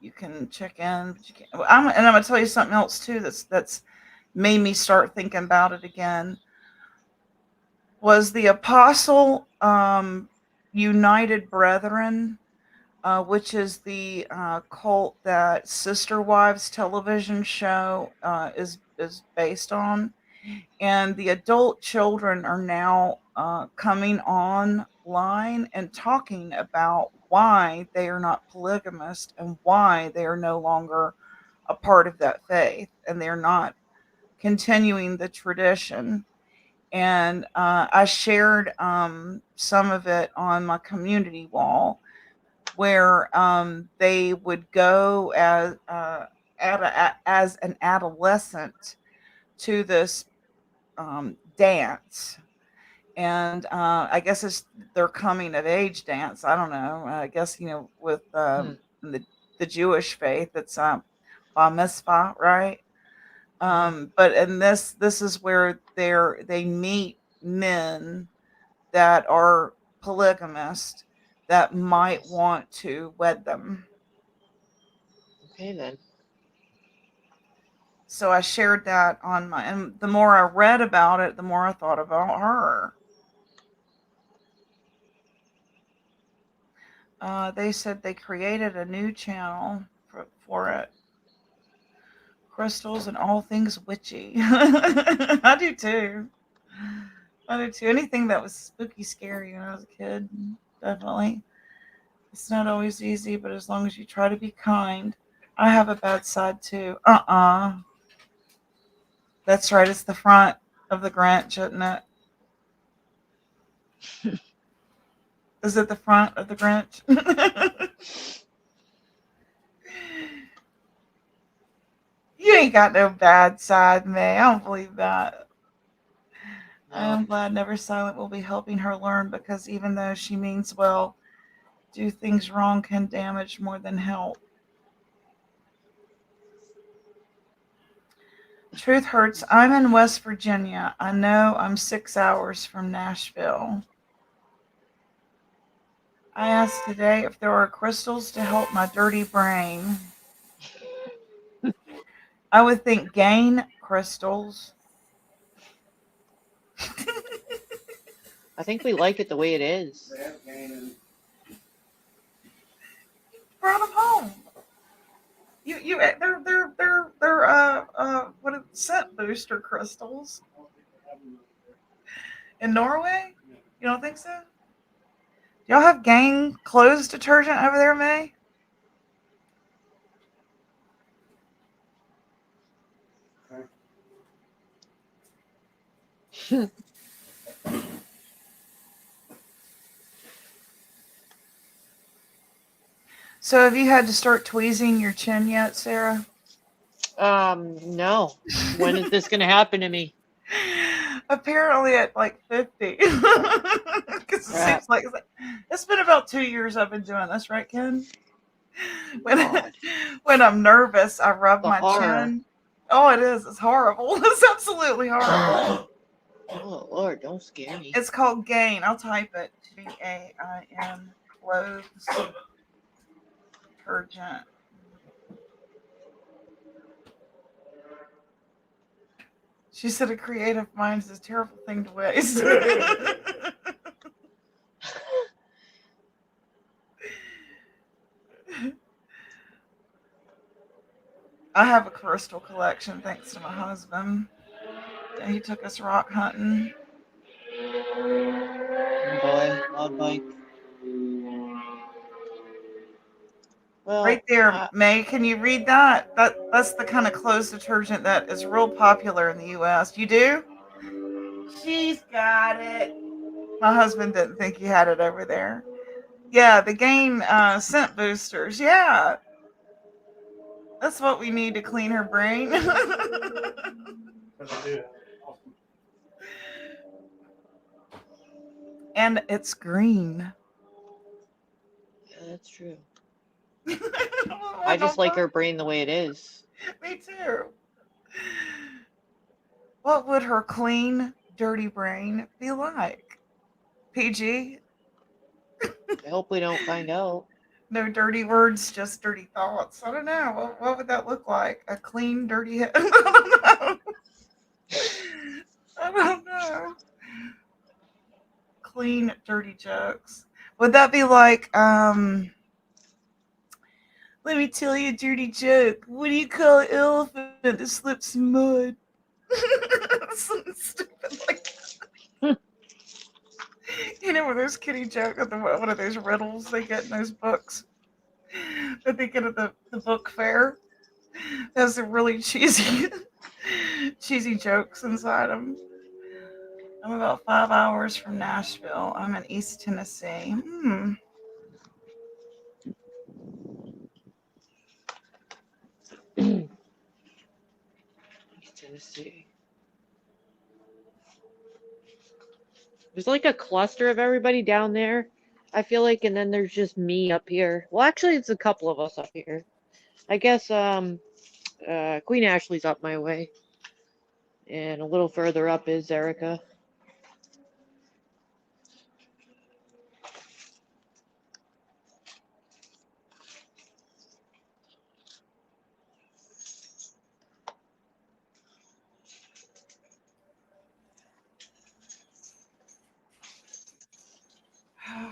You can check in, but you can't. And I'm gonna tell you something else too. That's made me start thinking about it again. Was the Apostle United Brethren, which is the cult that Sister Wives television show is based on, and the adult children are now coming online and talking about why they are not polygamist and why they are no longer a part of that faith and they're not continuing the tradition. And I shared some of it on my community wall where they would go as an adolescent to this dance, and I guess it's their coming of age dance. I don't know. I guess, you know, with Hmm. the Jewish faith, it's bar mitzvah, right? Hmm. But in this is where they meet men that are polygamist that might want to wed them. Okay then. So I shared that on my, and the more I read about it, the more I thought about her. They said they created a new channel for it. crystals and all things witchy. I do too. I do too. Anything that was spooky, scary when I was a kid, definitely. It's not always easy, but as long as you try to be kind. I have a bad side too. That's right. It's the front of the Grinch, isn't it? Is it the front of the Grinch? You ain't got no bad side, May. I don't believe that. I No. am glad Never Silent will be helping her learn because even though she means well, do things wrong can damage more than help. Truth hurts. I'm in West Virginia. I know I'm 6 hours from Nashville. I asked today if there are crystals to help my dirty brain. I would think gain crystals. I think we like it the way it is. Brought them home. They're what are scent booster crystals in Norway? You don't think so? Y'all have Gain clothes detergent over there, May? So have you had to start tweezing your chin yet, Sarah? No. When is this gonna happen to me? Apparently at like 50. Because it Crap. seems like it's been about 2 years I've been doing this, right, Ken? When God. when I'm nervous, I rub The my horror. chin. Oh, it is. It's horrible. It's absolutely horrible. Oh Lord, don't scare me. It's called Gain. I'll type it. Gain clothes detergent. She said a creative mind is a terrible thing to waste. I have a crystal collection thanks to my husband. He took us rock hunting. Boy, loud bike. Well, Right there, May, can you read that? That's the kind of clothes detergent that is real popular in the US. You do? She's got it. My husband didn't think he had it over there. Yeah, the Gain scent boosters. Yeah. That's what we need to clean her brain. And it's green. yeah, that's true. I I just don't like know. her brain the way it is. Me too. What would her clean, dirty brain be like? PG? I hope we don't find out. No dirty words, just dirty thoughts. I don't know. What would that look like? A clean, dirty head? I don't know. I don't know. Clean, dirty jokes. Would that be like, let me tell you a dirty joke. What do you call an elephant that slips in mud? Something stupid like that. You know, when those kitty jokes, one of those riddles they get in those books that they get at the book fair. Has some really cheesy jokes inside them. I'm about 5 hours from Nashville. I'm in East Tennessee. Tennessee. There's like a cluster of everybody down there, I feel like, and then there's just me up here. Well, actually, it's a couple of us up here. I guess Queen Ashley's up my way, and a little further up is Erica.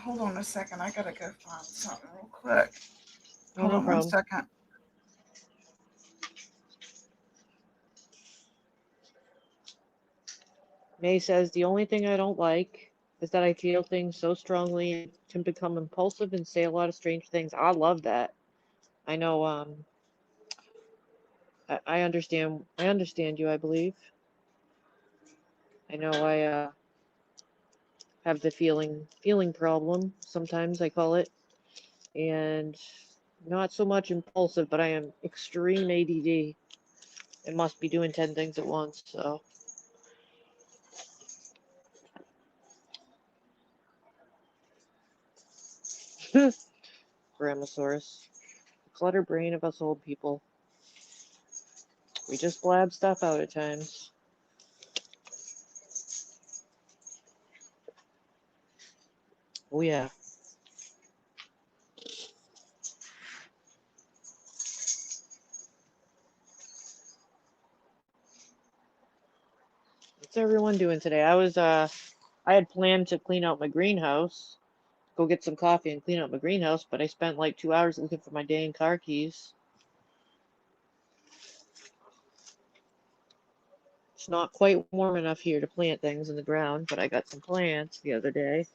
Hold on a second. I gotta go find something real quick. Oh, Hold no on one problem. second. May says, the only thing I don't like is that I feel things so strongly and can become impulsive and say a lot of strange things. I love that. I know, I understand you, I believe. I know I have the feeling problem, sometimes I call it. And not so much impulsive, but I am extreme ADD and must be doing 10 things at once, so. Brachiosaurus. The clutter brain of us old people. We just blab stuff out at times. Oh yeah. What's everyone doing today? I had planned to clean out my greenhouse, go get some coffee and clean out my greenhouse, but I spent like 2 hours looking for my dang car keys. It's not quite warm enough here to plant things in the ground, but I got some plants the other day.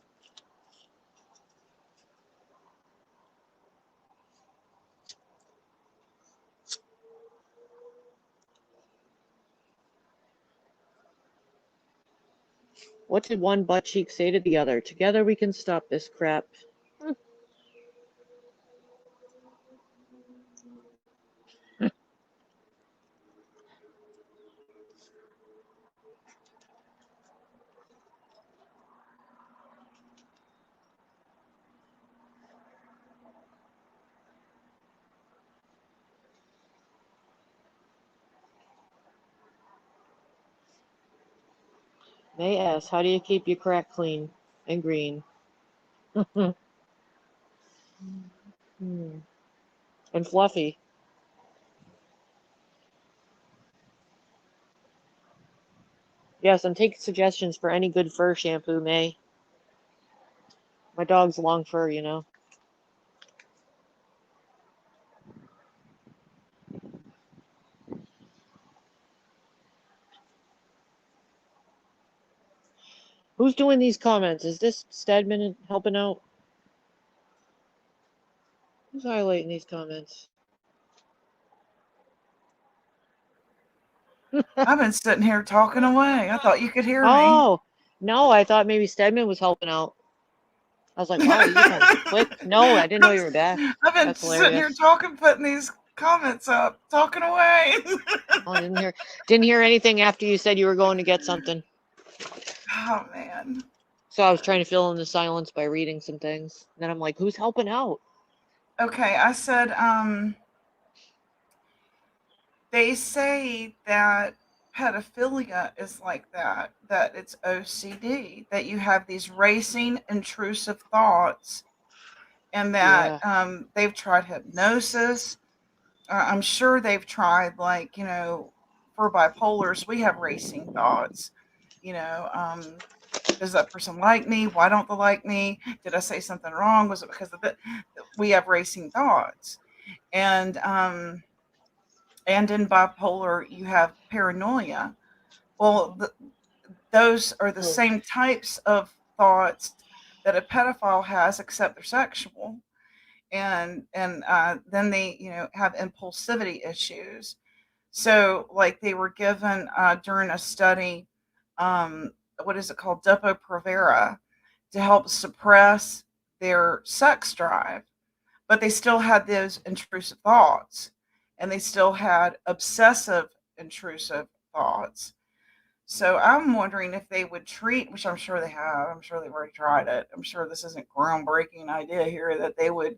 What did one butt cheek say to the other? Together we can stop this crap. May asks, how do you keep your crack clean and green? And fluffy. Yes, I'm taking suggestions for any good fur shampoo, May. My dog's long fur, you know. Who's doing these comments? Is this Stedman helping out? Who's highlighting these comments? I've been sitting here talking away. I thought you could hear me. Oh, no, I thought maybe Stedman was helping out. I was like, wow, you kind of quick. No, I didn't know you were back. I've been That's sitting here hilarious. talking, putting these comments up, talking away. Oh, I didn't hear anything after you said you were going to get something. Oh man. So I was trying to fill in the silence by reading some things. And then I'm like, who's helping out? Okay, I said, they say that pedophilia is like that it's OCD, that you have these racing, intrusive thoughts, and that they've tried hypnosis. I'm sure they've tried, like, for bipolars, we have racing thoughts. Does that person like me? Why don't they like me? Did I say something wrong? Was it because of it? We have racing thoughts. And in bipolar, you have paranoia. Well, those are the same types of thoughts that a pedophile has, except they're sexual. And then they, have impulsivity issues. So, like, they were given during a study, what is it called, Depo-Provera, to help suppress their sex drive, but they still had those intrusive thoughts, and they still had obsessive intrusive thoughts. So I'm wondering if they would treat, which I'm sure they have, I'm sure they've already tried it. I'm sure this isn't groundbreaking idea here, that they would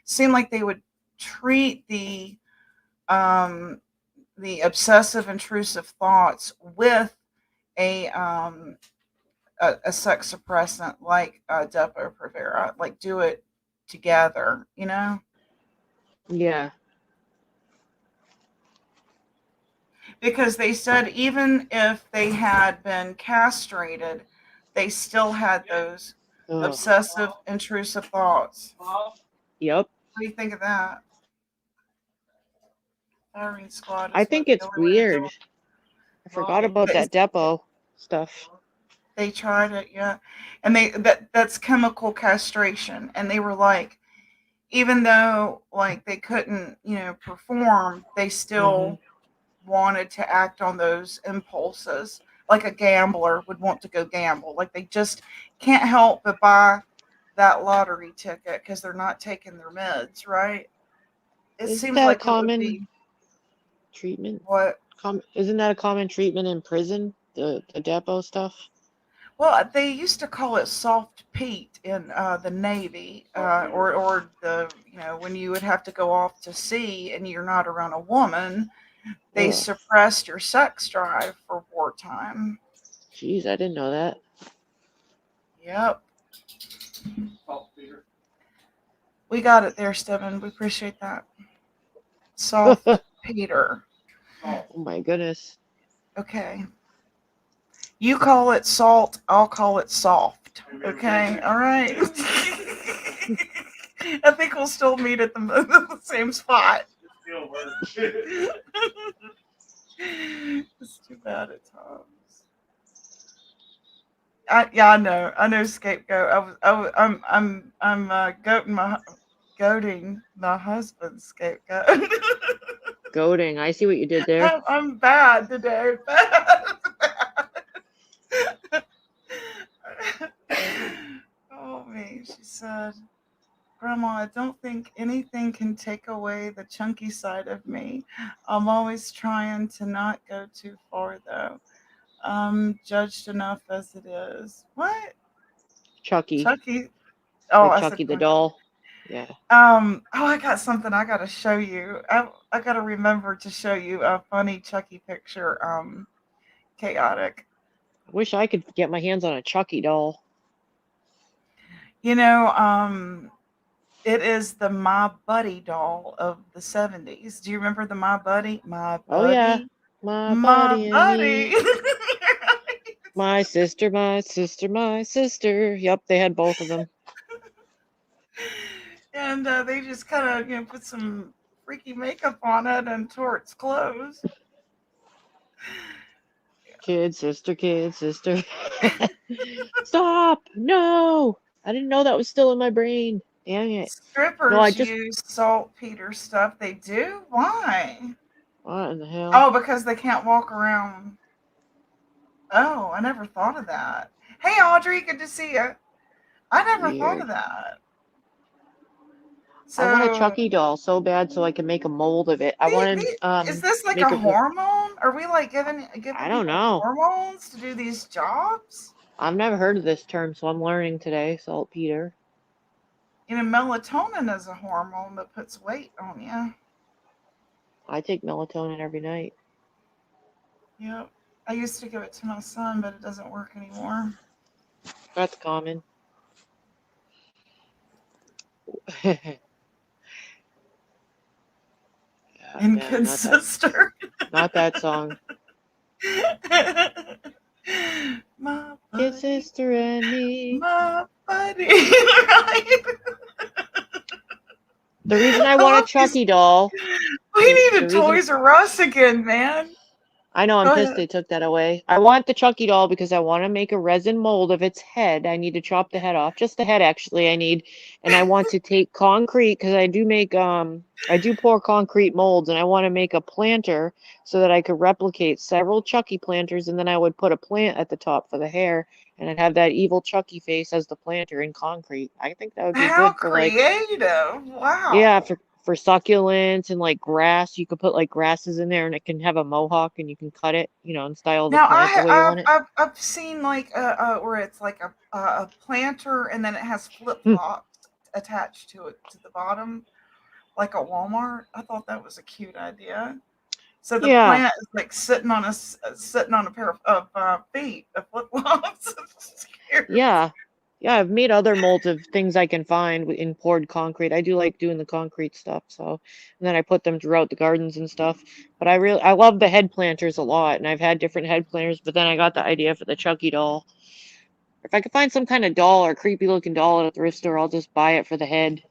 seem like they would treat the obsessive intrusive thoughts with a sex suppressant like Depo-Provera, like do it together, Yeah. Because they said even if they had been castrated, they still had those obsessive intrusive thoughts. Yep. What do you think of that? Firing squad. I think it's weird. I forgot about that Depo stuff. They tried it, yeah. And that's chemical castration. And they were like, even though like they couldn't, perform, they Hmm. still wanted to act on those impulses. Like a gambler would want to go gamble. Like they just can't help but buy that lottery ticket because they're not taking their meds, right? It Isn't seems that a like it would common be treatment? what. Isn't that a common treatment in prison? The depot stuff. Well, they used to call it soft Pete in the Navy, or the when you would have to go off to sea and you're not around a woman, they Ugh. suppressed your sex drive for wartime. Jeez, I didn't know that. Yep, we got it there, Steven. We appreciate that. Soft Peter. Oh my goodness. Okay. You call it salt, I'll call it soft. Okay, all right. I think we'll still meet at the same spot. It's too bad at times. I know, scapegoat. I'm goading my husband's scapegoat. Goading. I see what you did there. I'm bad today. Bad. Oh me, she said, Grandma, I don't think anything can take away the chunky side of me. I'm always trying to not go too far though. I'm judged enough as it is. What? Chucky. Chucky? Oh, Like I Chucky said the Chucky. doll. Yeah. Oh, I got something I gotta show you. I gotta remember to show you a funny Chucky picture. Chaotic. I wish I could get my hands on a Chucky doll. You know, it is the My Buddy doll of the 70s. Do you remember the My Buddy? My Oh yeah. Buddy? My My buddy and Buddy. me. My sister, my sister, my sister. Yep, they had both of them. And they just kind of, put some freaky makeup on it and tore its clothes. Kid, sister, kid, sister. Stop! No! I didn't know that was still in my brain. Dang it. No, I Strippers just. use saltpeter stuff. They do? Why? What in the hell? Oh, because they can't walk around. Oh, I never thought of that. Hey, Audrey, good to see you. I never thought Weird. of that. I want a So, Chucky doll so bad so I can make a mold of it. I want to is this like make a a. hormone? Are we like giving I don't people know. hormones to do these jobs? I've never heard of this term, so I'm learning today. Saltpeter. Melatonin is a hormone that puts weight on you. I take melatonin every night. Yep. I used to give it to my son, but it doesn't work anymore. That's common. Inconsistent. Not that song. My Kid, buddy, sister, and me. my buddy. Right? The reason I want a Chucky doll. We need a the reason- Toys R Us again, man. I know, I'm Go pissed ahead. they took that away. I want the Chucky doll because I want to make a resin mold of its head. I need to chop the head off. Just the head, actually, I need. And I want to take concrete because I do pour concrete molds, and I want to make a planter so that I could replicate several Chucky planters, and then I would put a plant at the top for the hair, and I'd have that evil Chucky face as the planter in concrete. I think that would be How good for like. creative. Wow. Yeah, for succulents and like grass, you could put like grasses in there, and it can have a mohawk, and you can cut it, and style the Now plant the way you want it. I've seen like where it's like a planter and then it has flip flops attached to it to the bottom, like a Walmart. I thought that was a cute idea. So the Yeah. plant is like sitting on a pair of feet, of flip flops. Yeah, I've made other molds of things I can find in poured concrete. I do like doing the concrete stuff, so and then I put them throughout the gardens and stuff. But I love the head planters a lot, and I've had different head planters. But then I got the idea for the Chucky doll. If I could find some kind of doll or creepy looking doll at a thrift store, I'll just buy it for the head.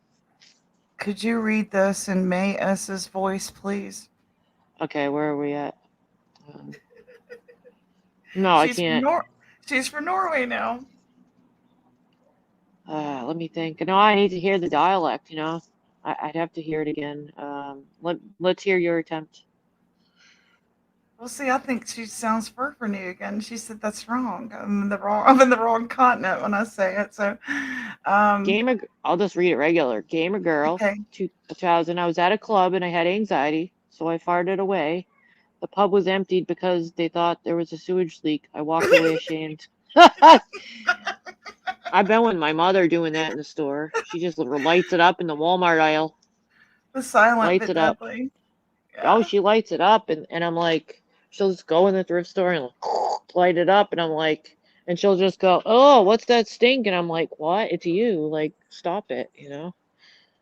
Could you read this in May S's voice, please? Okay, where are we at? No, I can't. She's from Norway now. Let me think. No, I need to hear the dialect, I'd have to hear it again. Let's hear your attempt. Well, see, I think she sounds for new again. She said that's wrong. I'm in the wrong continent when I say it. So, um, I'll just read it regular. Gamer girl, okay. 2000. I was at a club and I had anxiety, so I farted away. The pub was emptied because they thought there was a sewage leak. I walked away ashamed. I've been with my mother doing that in the store. She just lights it up in the Walmart aisle. The silent Lights but it up. deadly. Oh, Yeah. she lights it up, and I'm like, she'll just go in the thrift store and light it up, and I'm like, and she'll just go, oh, what's that stink? And I'm like, what? It's you. Like, stop it,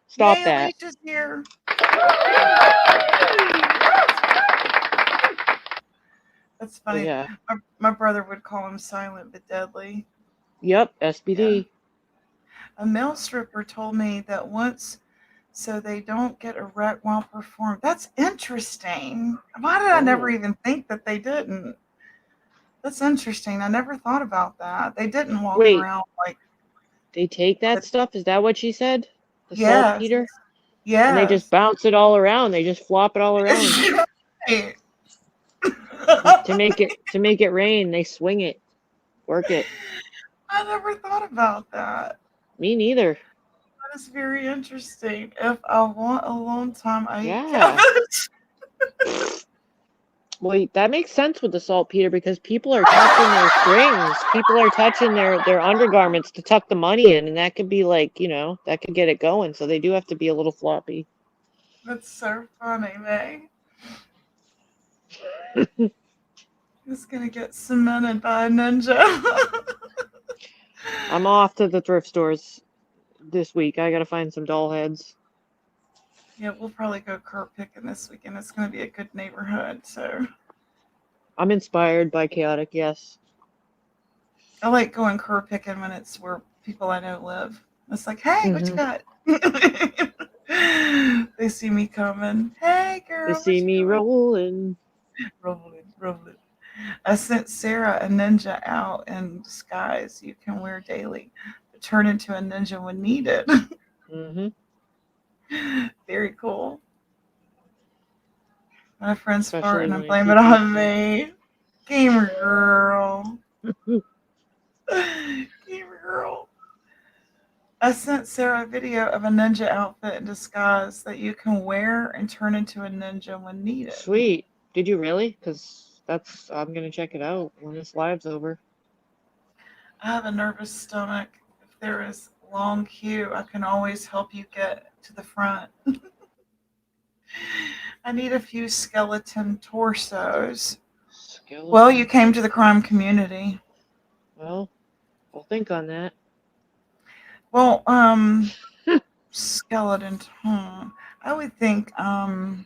Stop Yay, that. Alicia's here. That's But funny. yeah. My brother would call him silent but deadly. Yep, SBD. A male stripper told me that once, so they don't get a wreck while performing. That's interesting. Why did I never Oh. even think that they didn't? That's interesting. I never thought about that. They didn't walk Wait, around like, they take that stuff? Is that what she said? The yes, saltpeter? And they just yes. bounce it all around. They just flop it all around. Right. To make it rain, they swing it. Work it. I never thought about that. Me neither. That is very interesting. If I want alone time, I eat Yeah. cabbage. Well, that makes sense with the saltpeter because people are touching their strings. People are touching their undergarments to tuck the money in, and that could be like, that could get it going. So they do have to be a little floppy. That's so funny, May. It's gonna get cemented by a ninja. I'm off to the thrift stores this week. I gotta find some doll heads. Yeah, we'll probably go curb picking this weekend. It's gonna be a good neighborhood, so I'm inspired by Chaotic, yes. I like going curb picking when it's where people I know live. It's like, hey, what you got? They see me coming. Hey, girl. They see me rolling. Rolling. I sent Sarah a ninja out in disguise you can wear daily to turn into a ninja when needed. Mm-hmm. Very cool. My friend's Especially farting when and I blame see it on people. me. Gamer girl. Gamer girl. I sent Sarah a video of a ninja outfit in disguise that you can wear and turn into a ninja when needed. Sweet. Did you really? Because I'm gonna check it out when this live's over. I have a nervous stomach. If there is a long queue, I can always help you get to the front. I need a few skeleton torsos. Well, you came to the crime community. Well, we'll think on that. Well, skeleton. I would think. I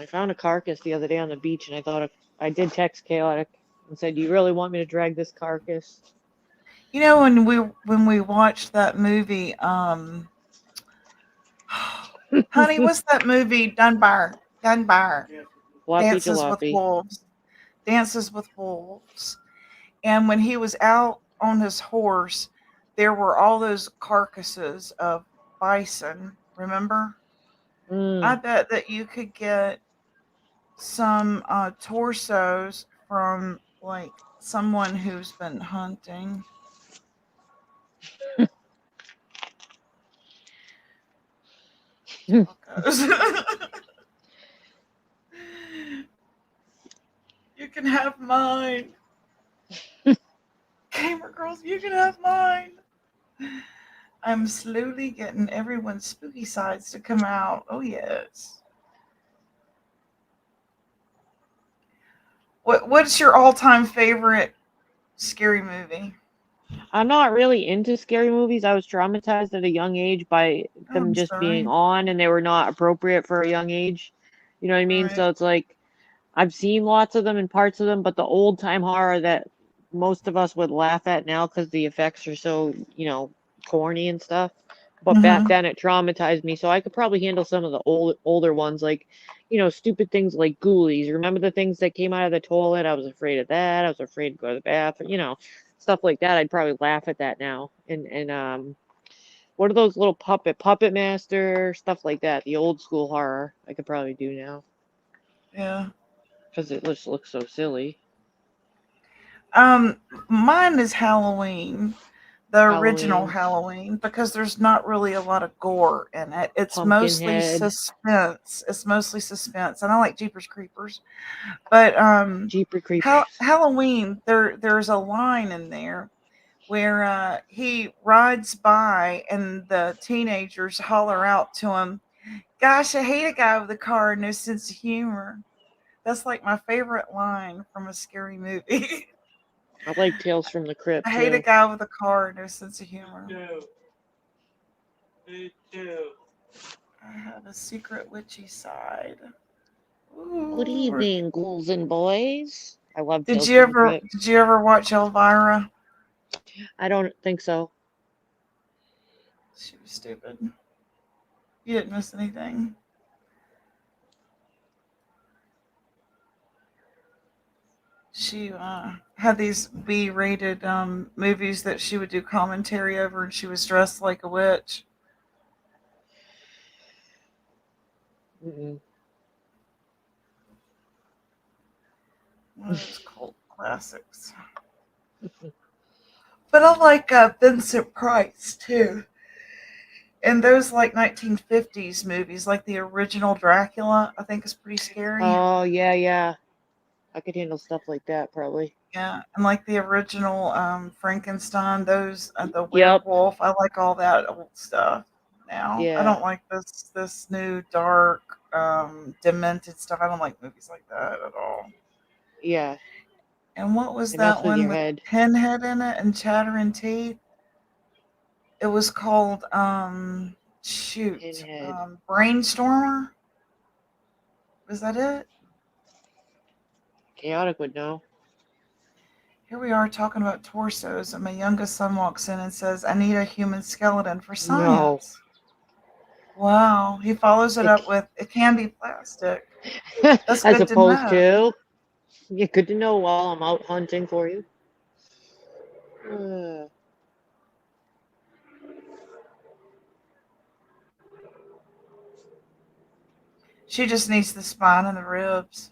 found a carcass the other day on the beach, and I did text Chaotic and said, "Do you really want me to drag this carcass?" You know, when we watched that movie, honey, what's that movie? Dunbar. Floppy Dances with jalopy. Wolves. Dances with Wolves. And when he was out on his horse, there were all those carcasses of bison. Remember? I bet that you could get some torsos from like someone who's been hunting. You can have mine. Gamer girls, you can have mine. I'm slowly getting everyone's spooky sides to come out. Oh yes. What's your all-time favorite scary movie? I'm not really into scary movies. I was traumatized at a young age by them I'm just being sorry. on, and they were not appropriate for a young age. You know what I mean? Right. So it's like I've seen lots of them and parts of them, but the old time horror that most of us would laugh at now because the effects are so, corny and stuff. But back then it traumatized me, so I could probably handle some of the older ones, like, stupid things like ghoulies. Remember the things that came out of the toilet? I was afraid of that. I was afraid to go to the bathroom. Stuff like that. I'd probably laugh at that now. And what are those little Puppet Master, stuff like that? The old school horror I could probably do now Yeah. because it just looks so silly. Mine is Halloween, the original Halloween, Halloween, because there's not really a lot of gore in it. It's mostly Pumpkinhead, suspense. It's mostly suspense, and I like Jeepers Creepers. But Jeepers Creepers. Halloween, there's a line in there where he rides by and the teenagers holler out to him, "Gosh, I hate a guy with a car and no sense of humor." That's like my favorite line from a scary movie. I like Tales from the Crypt I hate a too. guy with a car and no sense of humor. Me too. I have a secret witchy side. Good Ooh. evening, ghouls and boys. I love Did Tales you from the ever Crypt. did you ever watch Elvira? I don't think so. She was stupid. You didn't miss anything. She had these B-rated movies that she would do commentary over, and she was dressed like a witch. Mm-mm. One of those cult classics. But I like Vincent Price too. And those like 1950s movies, like the original Dracula, I think is pretty scary. Oh yeah. I could handle stuff like that probably. Yeah, and like the original Frankenstein, those the Yep. werewolf. I like all that old stuff now. I Yeah. don't like this new dark, demented stuff. I don't like movies like that at all. Yeah. And what was They mess that with one your with head. Pinhead in it and Chattering Teeth? It was called Pinhead. Brainstormer. Was that it? Chaotic would know. Here we are talking about torsos, and my youngest son walks in and says, "I need a human skeleton for No. science." Wow. He follows it It, up with, "It can be plastic." That's as good to opposed know. to, yeah, good to know while I'm out hunting for you. She just needs the spine and the ribs.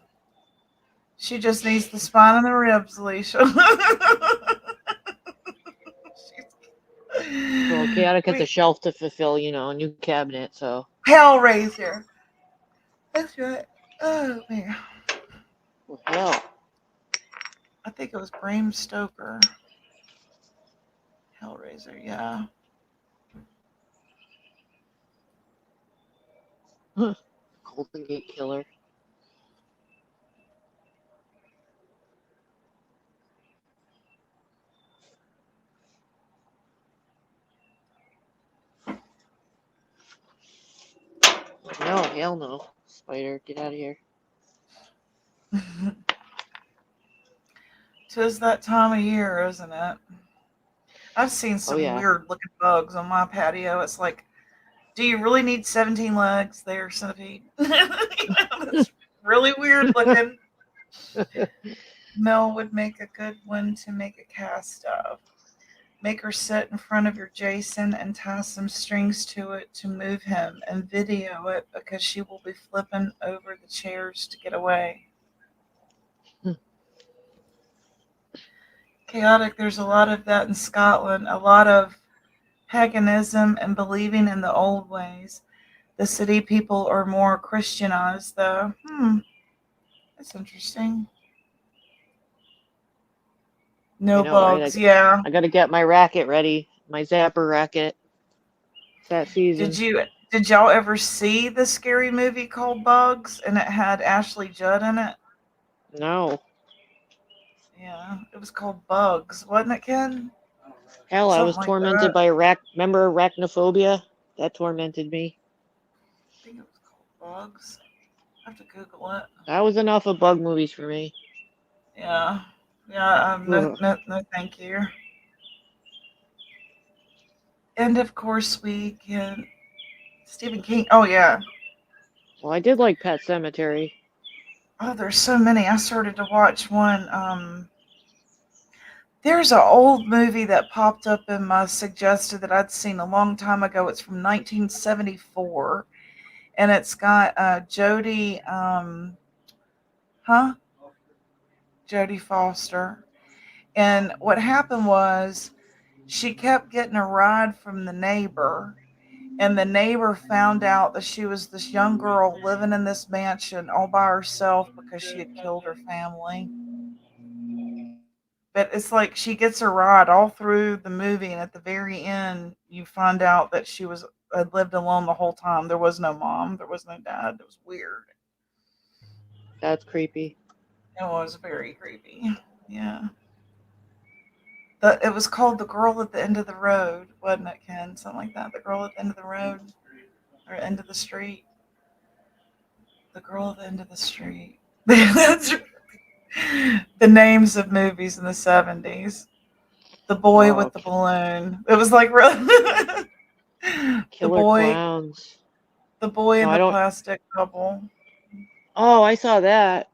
She just needs the spine and the ribs, Alicia. Well, Chaotic has a We shelf to fulfill, a new cabinet, so. Hellraiser. That's right. Oh man. Well, hell. I think it was Bram Stoker. Hellraiser, yeah. Golden Gate Killer. No, hell no. Spider, get out of here. 'Tis that time of year, isn't it? I've seen Oh, some yeah. weird looking bugs on my patio. It's like, do you really need 17 legs there, centipede? It's really weird looking. Mel would make a good one to make a cast of. Make her sit in front of your Jason and tie some strings to it to move him and video it because she will be flipping over the chairs to get away. Chaotic, there's a lot of that in Scotland, a lot of paganism and believing in the old ways. The city people are more Christianized, though. That's interesting. No I know, right? bugs, yeah. I gotta get my racket ready. My zapper racket. It's that season. Did y'all ever see the scary movie called Bugs and it had Ashley Judd in it? No. Yeah, it was called Bugs, wasn't it, Ken? Hell, I was Something like tormented that. by remember arachnophobia? That tormented me. I think it was called Bugs. I have to Google it. That was enough of bug movies for me. Yeah. Yeah, no, thank you. And of course we can Stephen King. Oh yeah. Well, I did like Pet Cemetery. Oh, there's so many. I started to watch one. There's an old movie that popped up in my suggested that I'd seen a long time ago. It's from 1974, and it's got Jodie, huh? Jodie Foster. And what happened was she kept getting a ride from the neighbor, and the neighbor found out that she was this young girl living in this mansion all by herself because she had killed her family. But it's like she gets a ride all through the movie, and at the very end, you find out that she was had lived alone the whole time. There was no mom, there was no dad. It was weird. That's creepy. It was very creepy. Yeah. It was called The Girl at the End of the Road, wasn't it, Ken? Something like that. The Girl at the End of the Road or End of the Street. The Girl at the End of the Street. That's the names of movies in the 70s. The Boy Oh, with the Balloon. It was like really the Killer boy Clowns. the boy No, in I the don't. plastic bubble. Oh, I saw that.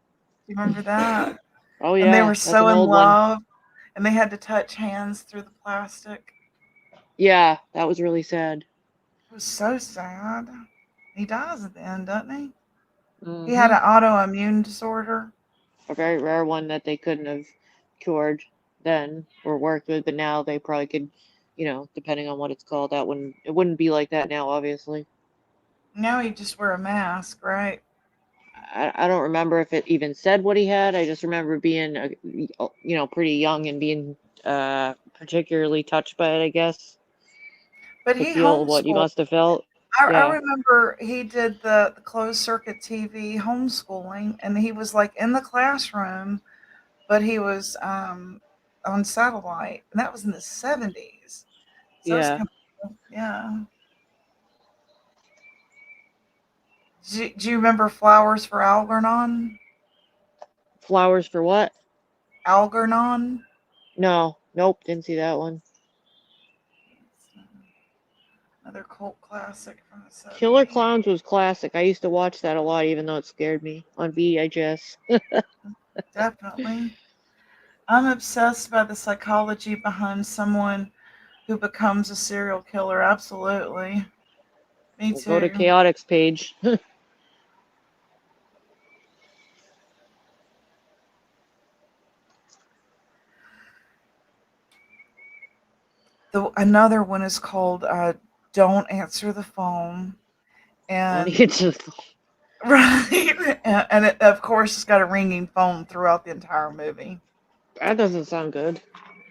Do you remember that? Oh And they yeah, were that's so an in old one. love and they had to touch hands through the plastic. Yeah, that was really sad. It was so sad. He dies at the end, doesn't he? He had Hmm. an autoimmune disorder. A very rare one that they couldn't have cured then or worked with, but now they probably could, depending on what it's called, it wouldn't be like that now, obviously. Now he just wear a mask, right? I don't remember if it even said what he had. I just remember being, pretty young and being particularly touched by it, I guess, But to he feel what he homeschooled. must have felt. I Yeah. remember he did the closed circuit TV homeschooling, and he was like in the classroom, but he was on satellite, and that was in the 70s. So it's Yeah. kind of, yeah. Do you remember Flowers for Algernon? Flowers for what? Algernon? No. Nope. Didn't see that one. Another cult classic from the Killer 70s. Clowns was classic. I used to watch that a lot, even though it scared me on VHS. Definitely. I'm obsessed by the psychology behind someone who becomes a serial killer. Absolutely. Me We'll go to too. Chaotix page. Another one is called Don't Answer the Phone. Don't And get to right. And it, of course, it's got a ringing phone throughout the entire movie. that doesn't sound good.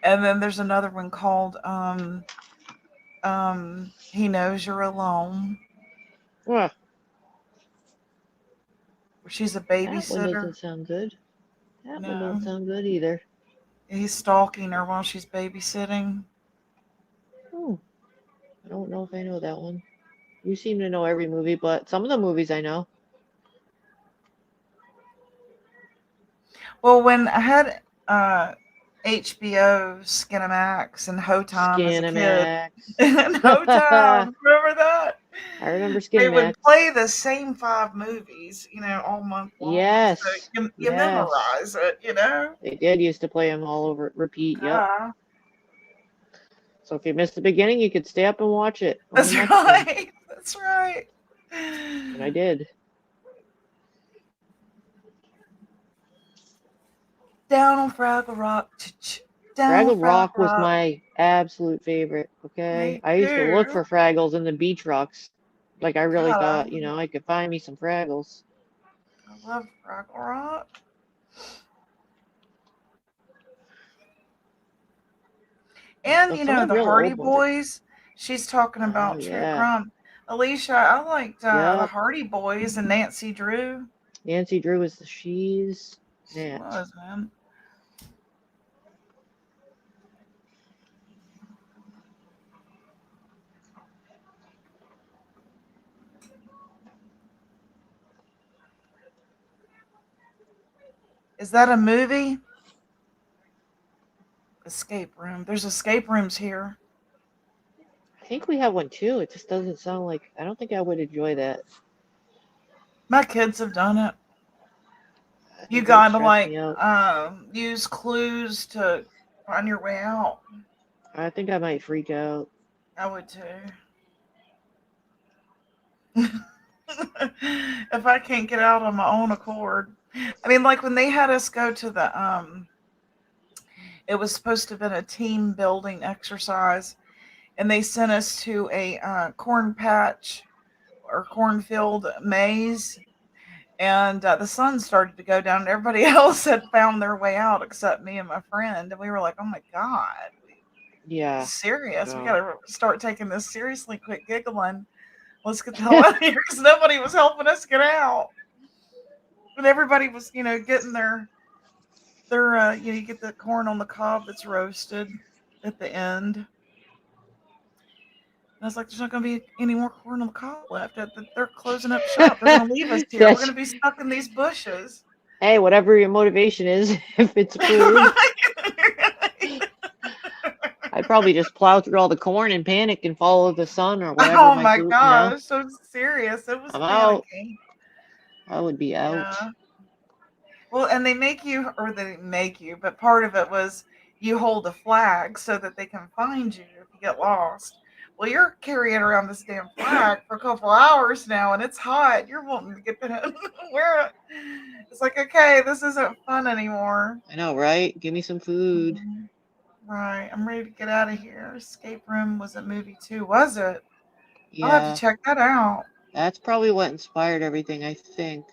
And then there's another one called He Knows You're Alone, Well, where she's a that one babysitter. doesn't sound good. That one No. don't sound good either. He's stalking her while she's babysitting. Oh, I don't know if I know that one. You seem to know every movie, but some of the movies I know. Well, when I had HBO Skinamax and Hotam as a kid, Skinamax. and Hotam, remember that? I remember They would Skinamax. play the same 5 movies, all month long. Yes. So you Yes. memorize it. They did used to play them all over repeat. Yep. Ah, So if you missed the beginning, you could stay up and watch it. on that's the next one. right. That's right. And I did. Down on Fraggle Rock. Down Fraggle Rock was my absolute favorite. Okay, Me I used to look too. for Fraggles in the beach rocks. Like I really God, thought, I could find me some Fraggles. I love Fraggle Rock. And But some of the the real Hardy old ones are- Boys. She's talking about true yeah. crime. Alicia, I liked the Yep. Hardy Boys and Nancy Drew. Nancy Drew was the she's. She Yeah. was, man. Is that a movie? Escape room. There's escape rooms here. I think we have one too. It just doesn't sound like. I don't think I would enjoy that. My kids have done it. I You think it would gotta stress like me out. use clues to find your way out. I think I might freak out. I would too. If I can't get out on my own accord. I mean, like when they had us go to the it was supposed to have been a team building exercise, and they sent us to a corn patch or cornfield maze, and the sun started to go down, and everybody else had found their way out except me and my friend, and we were like, "Oh my god, Yeah. serious? We No. gotta start taking this seriously. Quit giggling. Let's get the hell out of here," because nobody was helping us get out. But everybody was, getting you get the corn on the cob that's roasted at the end. And I was like, "There's not going to be any more corn on the cob left. They're closing up shop. They're going to leave us here. We're going That's to be stuck in these bushes." hey, whatever your motivation is, if it's food, I'd probably just plow through all the corn and panic and follow the sun or whatever Oh my my food. gosh, so serious. It was I'm out. panicky. I would be out. Yeah. Well, and they make you, but part of it was you hold a flag so that they can find you if you get lost. Well, you're carrying around this damn flag for a couple hours now, and it's hot. You're wanting to get the where it's like, okay, this isn't fun anymore. I know, right? Give me some food. Mhm. Right, I'm ready to get out of here. Escape Room was a movie too, was it? I'll have to Yeah, check that out. that's probably what inspired everything, I think.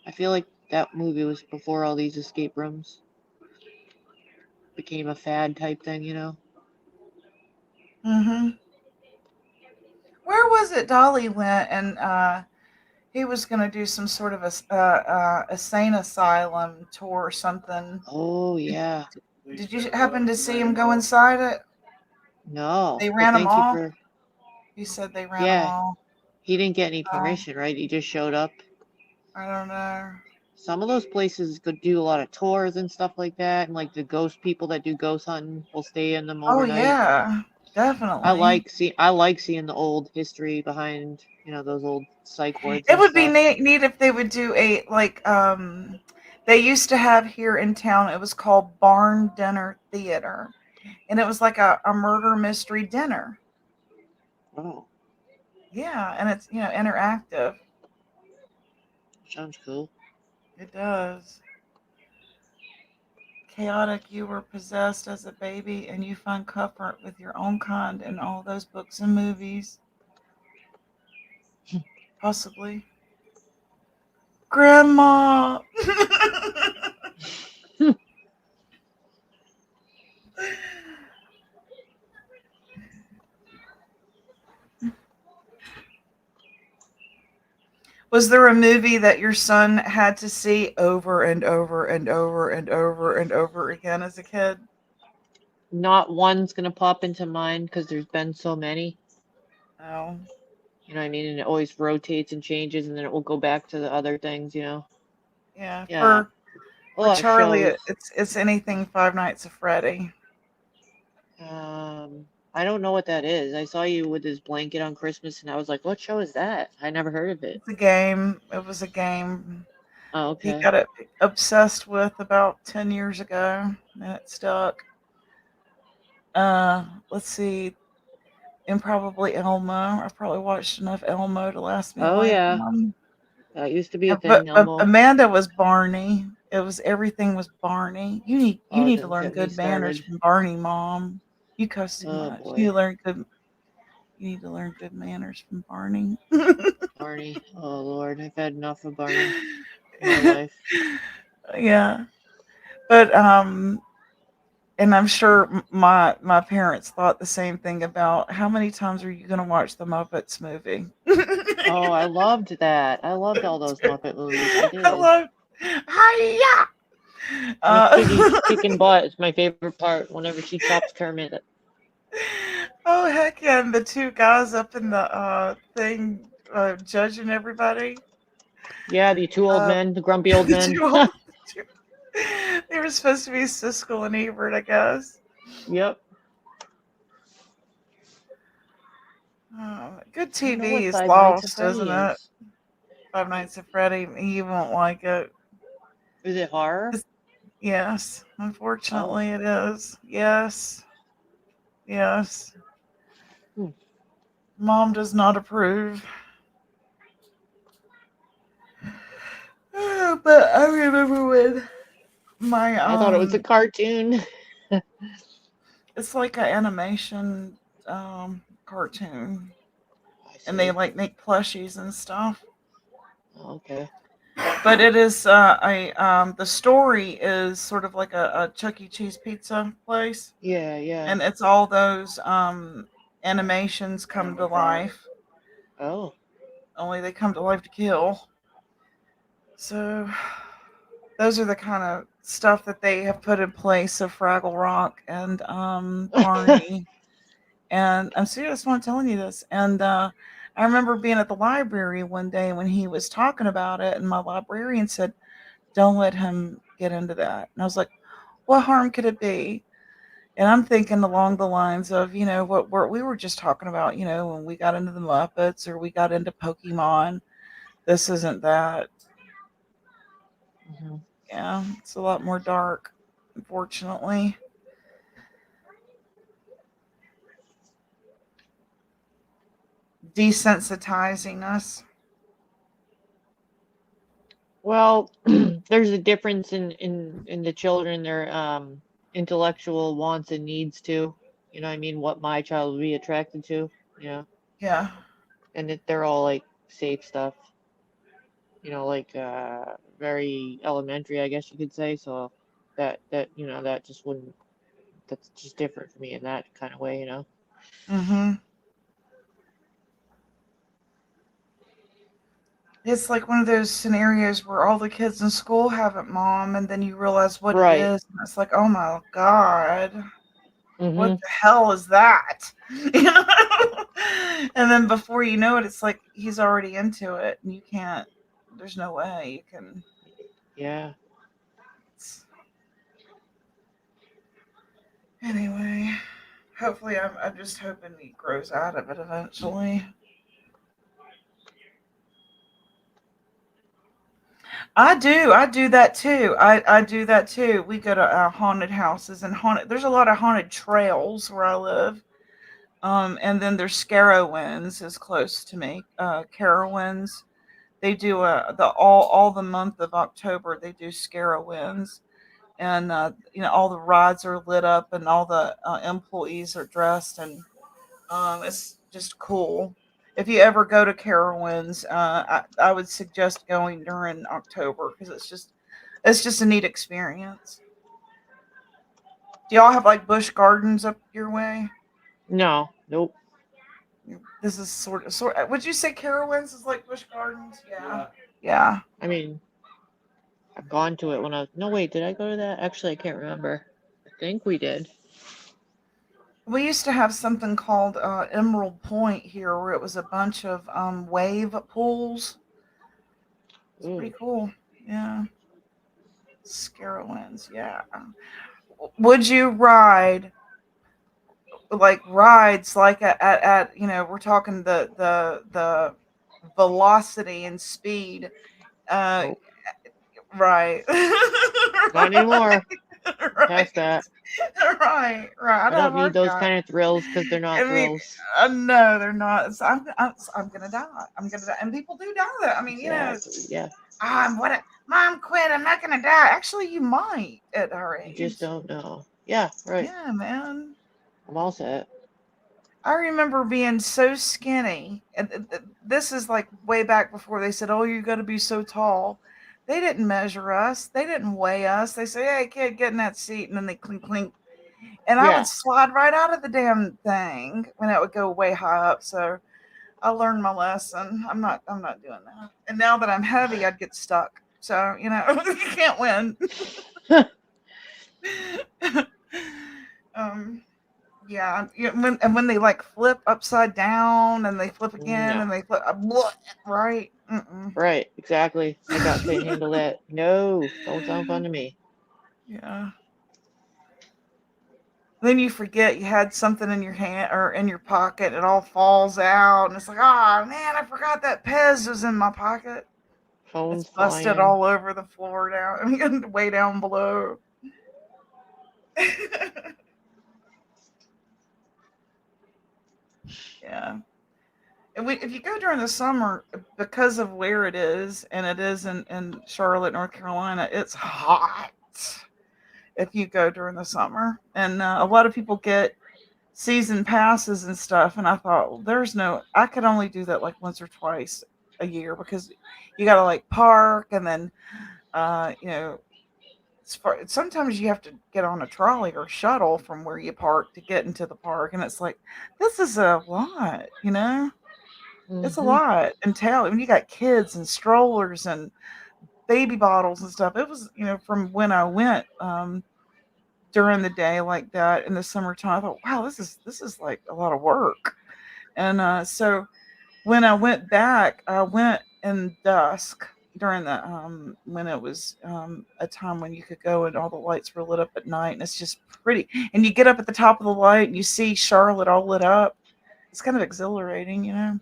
I feel like that movie was before all these escape rooms became a fad type thing, you know? Hmm. Where was it Dolly went and he was going to do some sort of a sane asylum tour or something. Oh, Did, yeah. did you happen to see him go inside it? No, They but ran him thank you off. for. He said they ran him Yeah, off. he didn't get any Oh, permission, right? He just showed up. I don't know. Some of those places could do a lot of tours and stuff like that, and like the ghost people that do ghost hunting will stay in them Oh overnight. yeah, definitely. I like seeing the old history behind, those old psych wards It and would be stuff. neat if they would do a like they used to have here in town. It was called Barn Dinner Theater, and it was like a murder mystery dinner. Oh, Yeah, and it's interactive. sounds cool. It does. Chaotic, you were possessed as a baby, and you find comfort with your own kind in all those books and movies. Possibly. Grandma! Was there a movie that your son had to see over and over and over and over and over again as a kid? Not one's gonna pop into mind because there's been so many. Oh, You know what I mean? And it always rotates and changes, and then it will go back to the other things, yeah. Yeah, For a lot of Charlie, shows. it's anything Five Nights at Freddy. I don't know what that is. I saw you with this blanket on Christmas, and I was like, "What show is that?" I never heard of it. It's a game. It was a game Oh, he okay. got it obsessed with about 10 years ago, and it stuck. Let's see, and probably Elmo. I probably watched enough Elmo to last me a Oh yeah, lifetime. that used to be a But thing, Elmo. Amanda was Barney. It was everything was Barney. You Oh, need to don't learn get me good manners started. from Barney, Mom. You cuss too Oh much. You boy, learn good. You need to learn good manners from Barney. Barney. Oh Lord, I've had enough of Barney in my life. Yeah, but and I'm sure my parents thought the same thing about how many times are you going to watch the Muppets movie? Oh, I loved that. I loved all those Muppet movies. I I did. love. Hiya! Miss Piggy Uh, kicking butt is my favorite part. Whenever she chops Kermit. oh heck yeah! And the two guys up in the thing judging everybody. Yeah, the two old Uh, men, the grumpy old the men. two, they were supposed to be Siskel and Ebert, I guess. Yep. Good I don't know TV what is Five Nights at lost, isn't Freddy it? is. Five Nights at Freddy. You won't like it. Is it horror? Yes, Oh, unfortunately, it is. Yes, yes. Hmm. Mom does not approve. But I remember when my I thought it was a cartoon. it's like an animation cartoon, I and they see. like make plushies and stuff. Oh, okay. But it is a the story is sort of like a Chuck E. Cheese pizza place, Yeah, yeah. and it's all those animations come to life. Oh. Only they come to life to kill. So those are the kind of stuff that they have put in place of Fraggle Rock and Barney. And I'm serious when I'm telling you this. And I remember being at the library one day when he was talking about it, and my librarian said, "Don't let him get into that." And I was like, "What harm could it be?" And I'm thinking along the lines of, what we were just talking about, when we got into the Muppets or we got into Pokemon. This isn't that. Mhm. Yeah, it's a lot more dark, unfortunately. Desensitizing us. Well, there's a difference in the children, their intellectual wants and needs too. You know what I mean? What my child would be attracted to, you know? Yeah. And they're all like safe stuff, like very elementary, I guess you could say. So that just wouldn't that's just different for me in that kind of way. Mm-hmm. It's like one of those scenarios where all the kids in school have it, mom, and then you realize what it Right. is, and it's like, oh my god, what Mm-hmm. the hell is that? You know? And then before you know it, it's like he's already into it, and you can't. There's no way you can. Yeah. Anyway, hopefully, I'm just hoping he grows out of it eventually. I do that too. I do that too. We go to haunted houses and haunted. There's a lot of haunted trails where I live. And then there's Scarowinds is close to me. Carowinds. They do all the month of October. They do Scarowinds, and all the rides are lit up, and all the employees are dressed, and it's just cool. If you ever go to Carowinds, I would suggest going during October because it's just a neat experience. Do y'all have like Busch Gardens up your way? No. Nope. This is sort. Would you say Carowinds is like Busch Gardens? Yeah. Yeah. I mean, I've gone to it when I was. No, wait, did I go to that? Actually, I can't remember. I think we did. We used to have something called Emerald Point here, where it was a bunch of wave pools. It's Ooh. pretty cool. Yeah. Scarowinds. Yeah. Would you ride like rides like at we're talking the velocity and speed uh Nope. right. Not anymore. Right, Past that. right. I'd I have don't a need hard those time. kind of thrills because they're not I mean, thrills. no, they're not. So I'm gonna die. I'm gonna die, and people do die. Though. I mean, Exactly. Yeah. Mom quit. I'm not gonna die. Actually, you might at our You just age. don't know. Yeah. Right. Yeah, man. I'm all set. I remember being so skinny, and this is like way back before they said, "Oh, you got to be so tall." They didn't measure us. They didn't weigh us. They say, "Hey, kid, get in that seat," and then they clink clink, and I would Yeah. slide right out of the damn thing when it would go way high up. So I learned my lesson. I'm not doing that. And now that I'm heavy, I'd get stuck. So you can't win. um, yeah, when they like flip upside down and they flip again No. and they flip, right? Mm-mm. Right. Exactly. I couldn't handle that. No. Don't sound fun to me. Yeah. Then you forget you had something in your hand or in your pocket, and it all falls out, and it's like, oh man, I forgot that Pez was in my pocket. Phones It's busted flying. all over the floor down. I mean, way down below. Yeah. If you go during the summer, because of where it is, and it is in Charlotte, North Carolina, it's hot if you go during the summer. And a lot of people get season passes and stuff. And I thought, well, I could only do that like once or twice a year because you got to like park and then, you know, sometimes you have to get on a trolley or shuttle from where you park to get into the park. And it's like, this is a lot, you know? It's a Hmm. lot in town. I mean, you got kids and strollers and baby bottles and stuff. It was, from when I went during the day like that in the summertime, I thought, wow, this is like a lot of work. And so when I went back, I went in dusk during the when it was a time when you could go and all the lights were lit up at night, and it's just pretty. And you get up at the top of the light and you see Charlotte all lit up. It's kind of exhilarating, you know.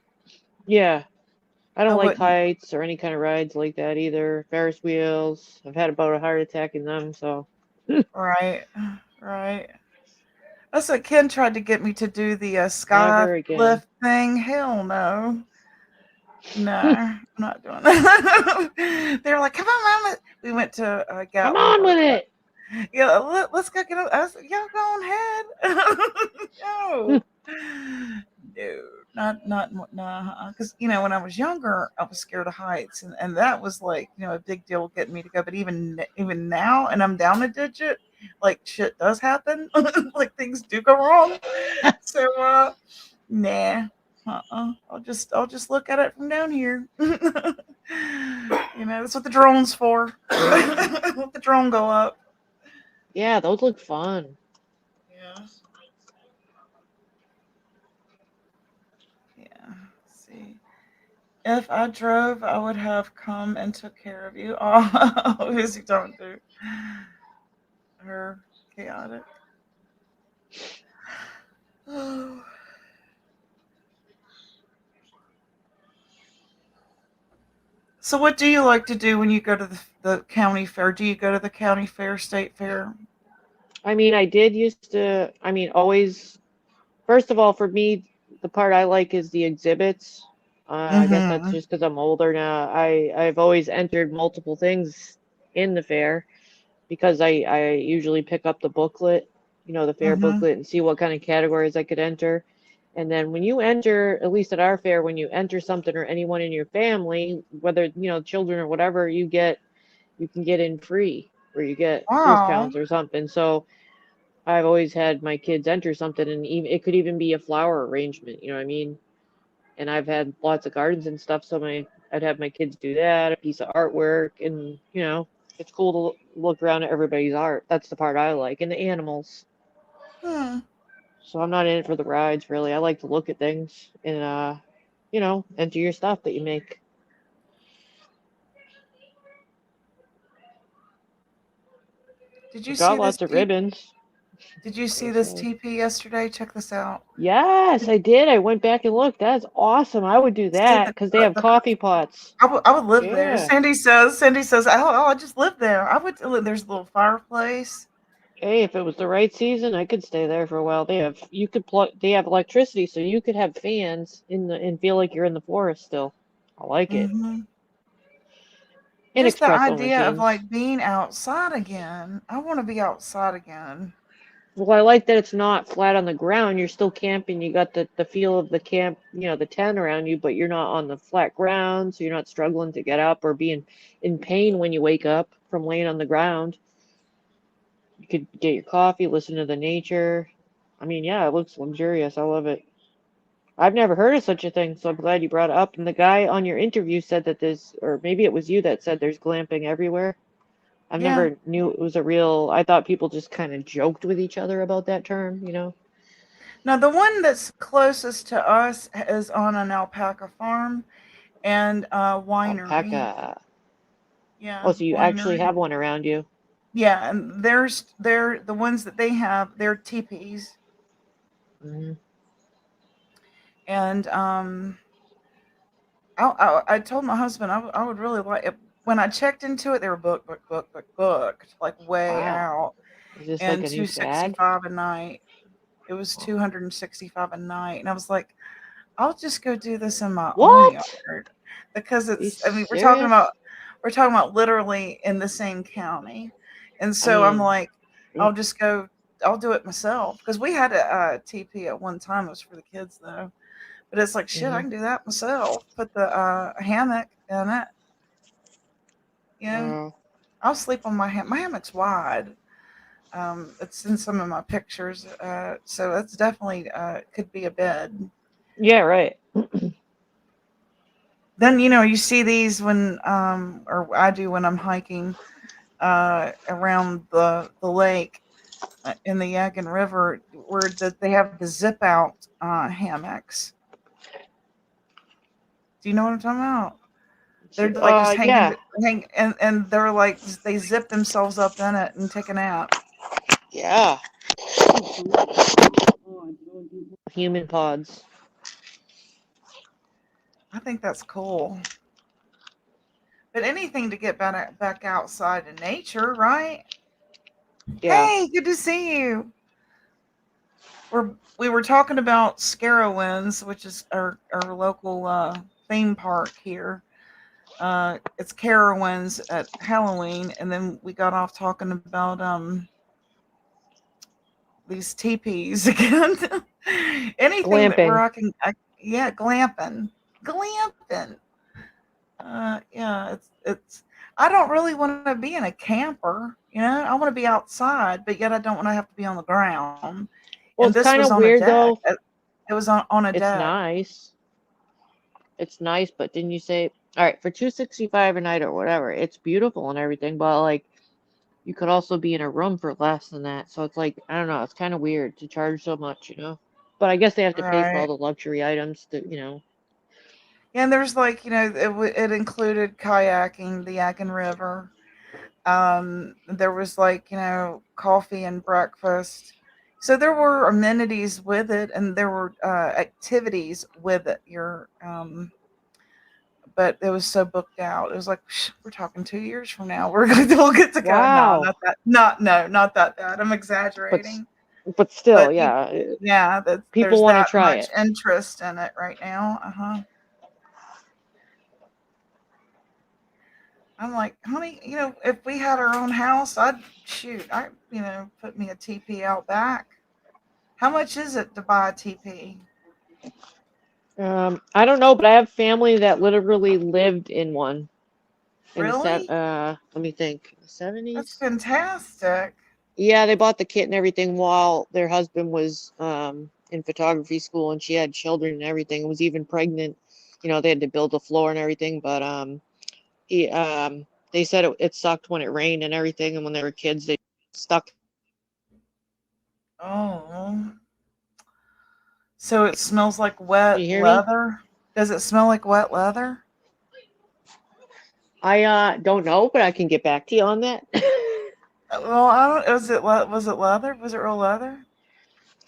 Yeah. I I don't like wouldn't. heights or any kind of rides like that either. Ferris wheels. I've had about a heart attack in them, so Right, right. That's what Ken tried to get me to do the sky never again. lift thing. Hell no. No, I'm not doing that. They were like, come on, Mama. We went to Come on Gatlinburg. with it. Yeah, let's go get it. I was like, y'all go ahead. No. No, not no, because when I was younger, I was scared of heights, and that was like a big deal getting me to go. But even now, and I'm down a digit, like shit does happen, like things do go wrong. So nah, I'll just look at it from down here. That's what the drone's for. Let the drone go up. Yeah, those look fun. Yeah. Yeah. Let's see. If I drove, I would have come and took care of you. Oh, who is he talking to? Her chaotic. Oh. So, what do you like to do when you go to the county fair? Do you go to the county fair, state fair? I mean, I did used to, I mean, always, first of all, for me, the part I like is the exhibits. I guess that's Mm-hmm. just because I'm older now. I've always entered multiple things in the fair because I usually pick up the booklet, the fair Mm-hmm. booklet, and see what kind of categories I could enter. And then when you enter, at least at our fair, when you enter something or anyone in your family, whether, children or whatever, you can get in free or you get Wow. discounts or something. So I've always had my kids enter something, and even it could even be a flower arrangement. You know what I mean? And I've had lots of gardens and stuff, so I'd have my kids do that, a piece of artwork, and it's cool to look around at everybody's art. That's the part I like, and the animals. Hmm. So I'm not in it for the rides, really. I like to look at things and enter your stuff that you make. Did I you got see this lots of T? ribbons. Did you Gotta see this say. TP yesterday? Check this out. Yes, I did. I went back and looked. That's awesome. I would do See that because they have the coffee pots. I would live there. Yeah. Sandy says, oh, I just live there. I would live. There's a little fireplace. Hey, if it was the right season, I could stay there for a while. They have electricity, so you could have fans and feel like you're in the forest still. I like it. Hmm. And Just the espresso idea of machines. like being outside again. I want to be outside again. Well, I like that it's not flat on the ground. You're still camping. You got the feel of the camp, the tent around you, but you're not on the flat ground, so you're not struggling to get up or being in pain when you wake up from laying on the ground. You could get your coffee, listen to the nature. I mean, yeah, it looks luxurious. I love it. I've never heard of such a thing, so I'm glad you brought it up. And the guy on your interview said that or maybe it was you that said there's glamping everywhere. I've Yeah. never knew it was a real. I thought people just kind of joked with each other about that term. Now the one that's closest to us is on an alpaca farm and winery. Alpaca. Oh, Yeah, so you actually winery. have one around you. Yeah, and they're the ones that they have. They're teepees, Hmm. and I told my husband I would really like it. When I checked into it, they were booked, like way Wow. out, Is this like and a new fad? 265 a night. It was Oh. 265 a night, and I was like, I'll just go do this in my own What? yard because Are you it's. I mean, serious? we're talking about literally in the same county, and I so I'm mean, like, I'll just go. I'll do it myself because we had a TP at one time. It was for the kids though, but it's like shit. I mm-hmm. can do that myself. Put the hammock in it. You know, I'll sleep on my hammock's wide. It's in some of my pictures, so that's definitely could be a bed. Yeah, right. Then you see these when or I do when I'm hiking around the lake in the Yadkin River, where they have the zip out hammocks. Do you know what I'm talking about? They're like just Yeah, and they're like they zip themselves up in it and take a nap. yeah. Human pods. I think that's cool. But anything to get back outside in nature, right? Yeah. Hey, good to see you. We were talking about Scarowinds, which is our local theme park here. It's Carowinds at Halloween, and then we got off talking about these teepees again. Anything that where Glamping. yeah, glamping. Yeah, it's. I don't really want to be in a camper. I want to be outside, but yet I don't want to have to be on the ground. Well, And it's this kind was of on a weird deck. though. It was on a It's deck. nice. It's nice, but didn't you say, all right, for 265 a night or whatever, it's beautiful and everything, but like you could also be in a room for less than that. So it's like, I don't know, it's kind of weird to charge so much. But I guess they have to pay for all Right. the luxury items to. And there's like, it included kayaking the Yadkin River. There was like, coffee and breakfast. So there were amenities with it, and there were activities with it. But it was so booked out. It was like we're talking 2 years from now. We'll get to go. No, Wow. not that. Not that bad. I'm But exaggerating. but still, But yeah, yeah, people there's want to that try much it. interest in it right now. I'm like, honey, if we had our own house, put me a TP out back. How much is it to buy a TP? I don't know, but I have family that literally lived in one in the Really? let me think, That's 70s. fantastic. Yeah, they bought the kit and everything while their husband was in photography school, and she had children and everything, and was even pregnant. They had to build the floor and everything, but he they said it sucked when it rained and everything, and when they were kids, they stuck. Oh, so it smells like Can you wet hear me? leather? Does it smell like wet leather? I don't know, but I can get back to you on that. Well, I don't. Was it leather? Was it real leather?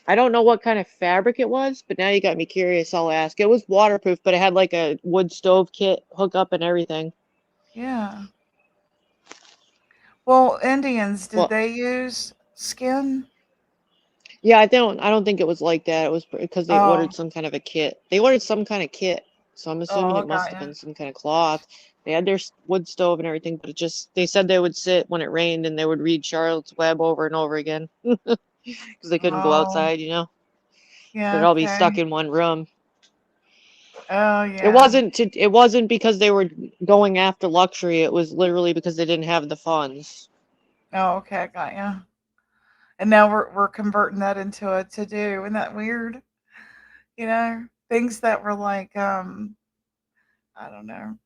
I don't know what kind of fabric it was, but now you got me curious. I'll ask. It was waterproof, but it had like a wood stove kit hookup and everything. Yeah. Well, Indians, did Well, they use skin? yeah, I don't think it was like that. It was because they Oh, ordered some kind of a kit. They ordered some kind of kit, so I'm assuming oh, I it must got have you. been some kind of cloth. They had their wood stove and everything, but they said they would sit when it rained and they would read Charlotte's Web over and over again because they couldn't go Oh, outside. They'd yeah, all be stuck okay. in one room. Oh, It yeah. wasn't to, it wasn't because they were going after luxury. It was literally because they didn't have the funds. Oh, okay, I got you. And now we're converting that into a to do. Isn't that weird? Things that were like, I don't know.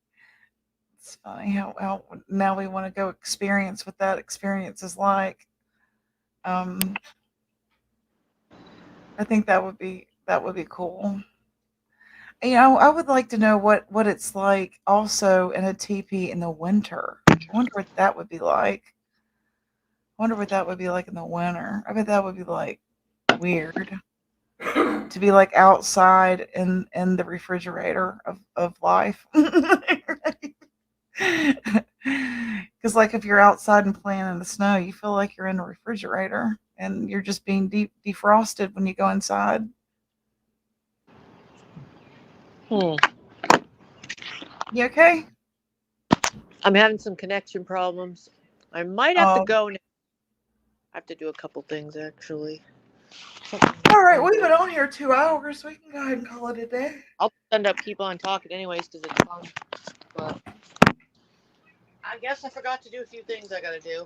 It's funny how now we want to go experience what that experience is like. Um, I think that would be cool. I would like to know what it's like also in a teepee in the winter. I wonder what that would be like. I wonder what that would be like in the winter. I bet that would be like weird. to be like outside in the refrigerator of life. Because like if you're outside and playing in the snow, you feel like you're in a refrigerator and you're just being defrosted when you go inside. Hmm. You okay? I'm having some connection problems. I might have to Oh. go now. I have to do a couple things actually. All right, we've been on here 2 hours. We can go ahead and call it a day. I'll end up keep on talking anyways because it's fun. But I guess I forgot to do a few things I gotta do.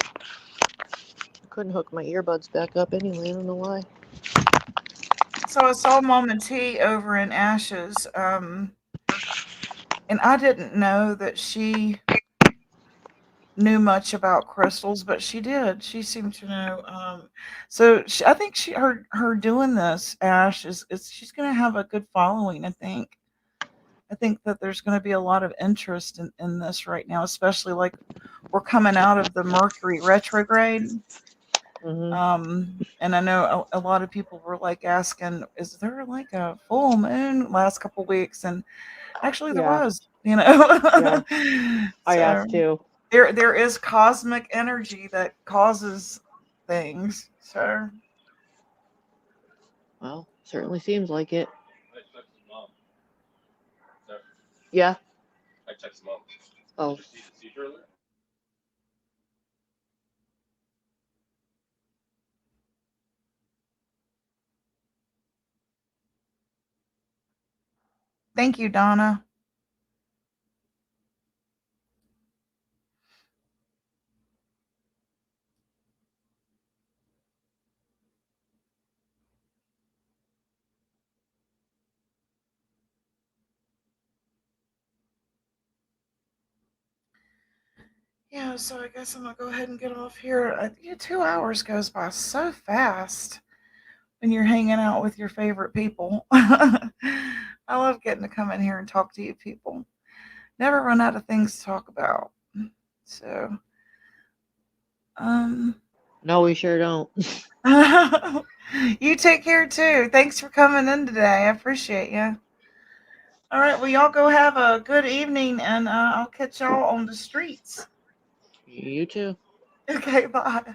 I couldn't hook my earbuds back up anyway. I don't know why. So I saw Mama T over in Ashes, and I didn't know that she knew much about crystals, but she did. She seemed to know. So I think her doing this, Ash, is she's going to have a good following. I think that there's going to be a lot of interest in this right now, especially like we're coming out of the Mercury retrograde. Mm-hmm. And I know a lot of people were like asking, is there like a full moon last couple weeks? And actually there Yeah. was, you know. Yeah. I So asked too. there is cosmic energy that causes things. So Well, certainly seems like it. I texted Mom. Yeah. I texted Mom. Oh. Did you see her earlier? thank you, Donna. Yeah, so I guess I'm gonna go ahead and get off here. 2 hours goes by so fast when you're hanging out with your favorite people. I love getting to come in here and talk to you people. Never run out of things to talk about. So, No, we sure don't. you take care too. Thanks for coming in today. I appreciate you. All right, well, y'all go have a good evening, and I'll catch y'all on the streets. You too. Okay, bye.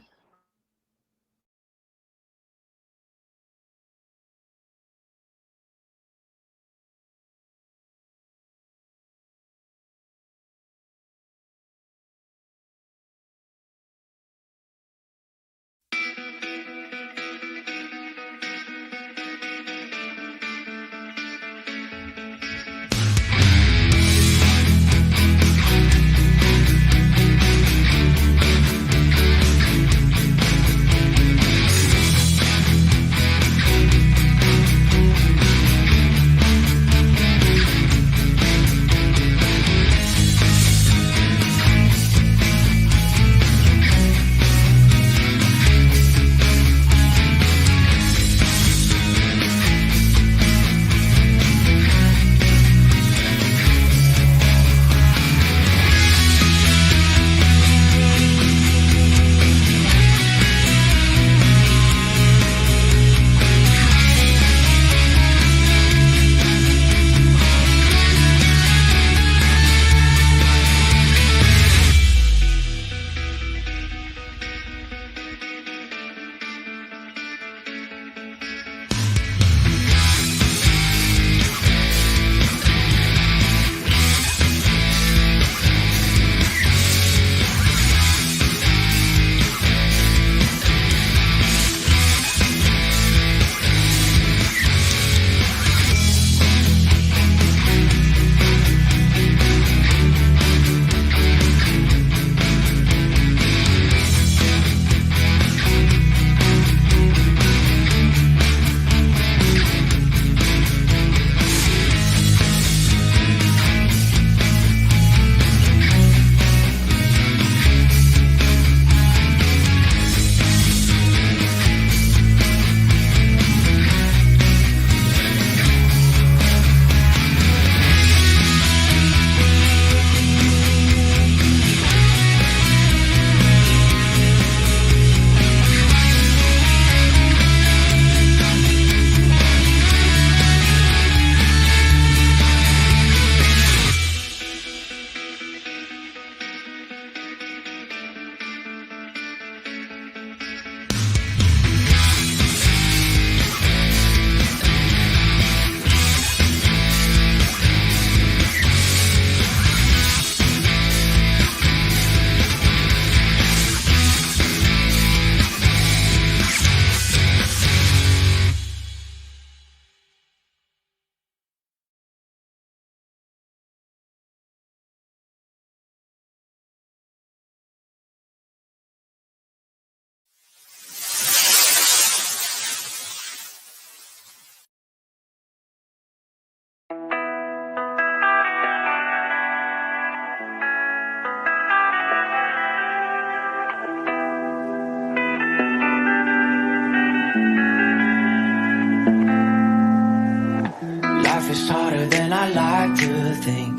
is harder than I like to think,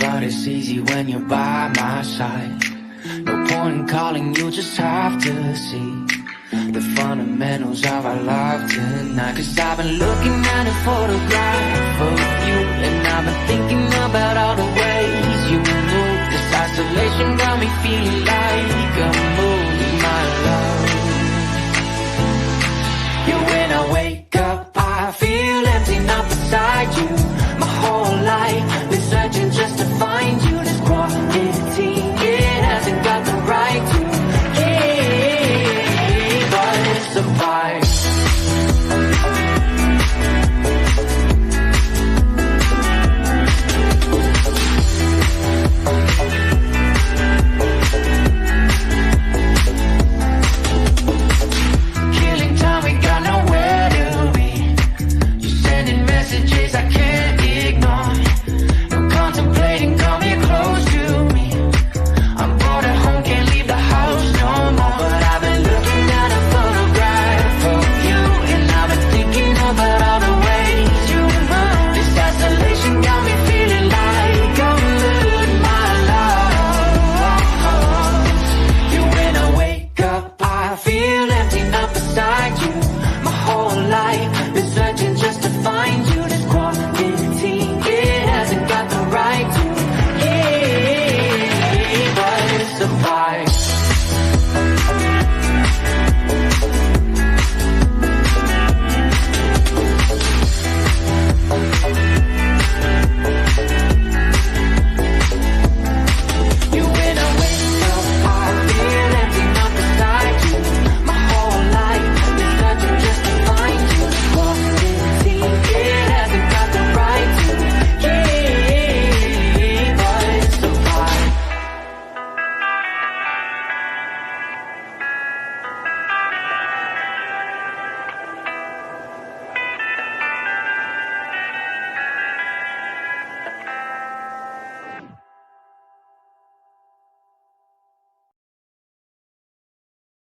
but it's easy when you're by my side. No point in calling, you just have to see the fundamentals of our life tonight. Cause I've been looking at a photograph of you, and I've been thinking about all the ways you move. This isolation got me feeling like I'm moving my love. You went away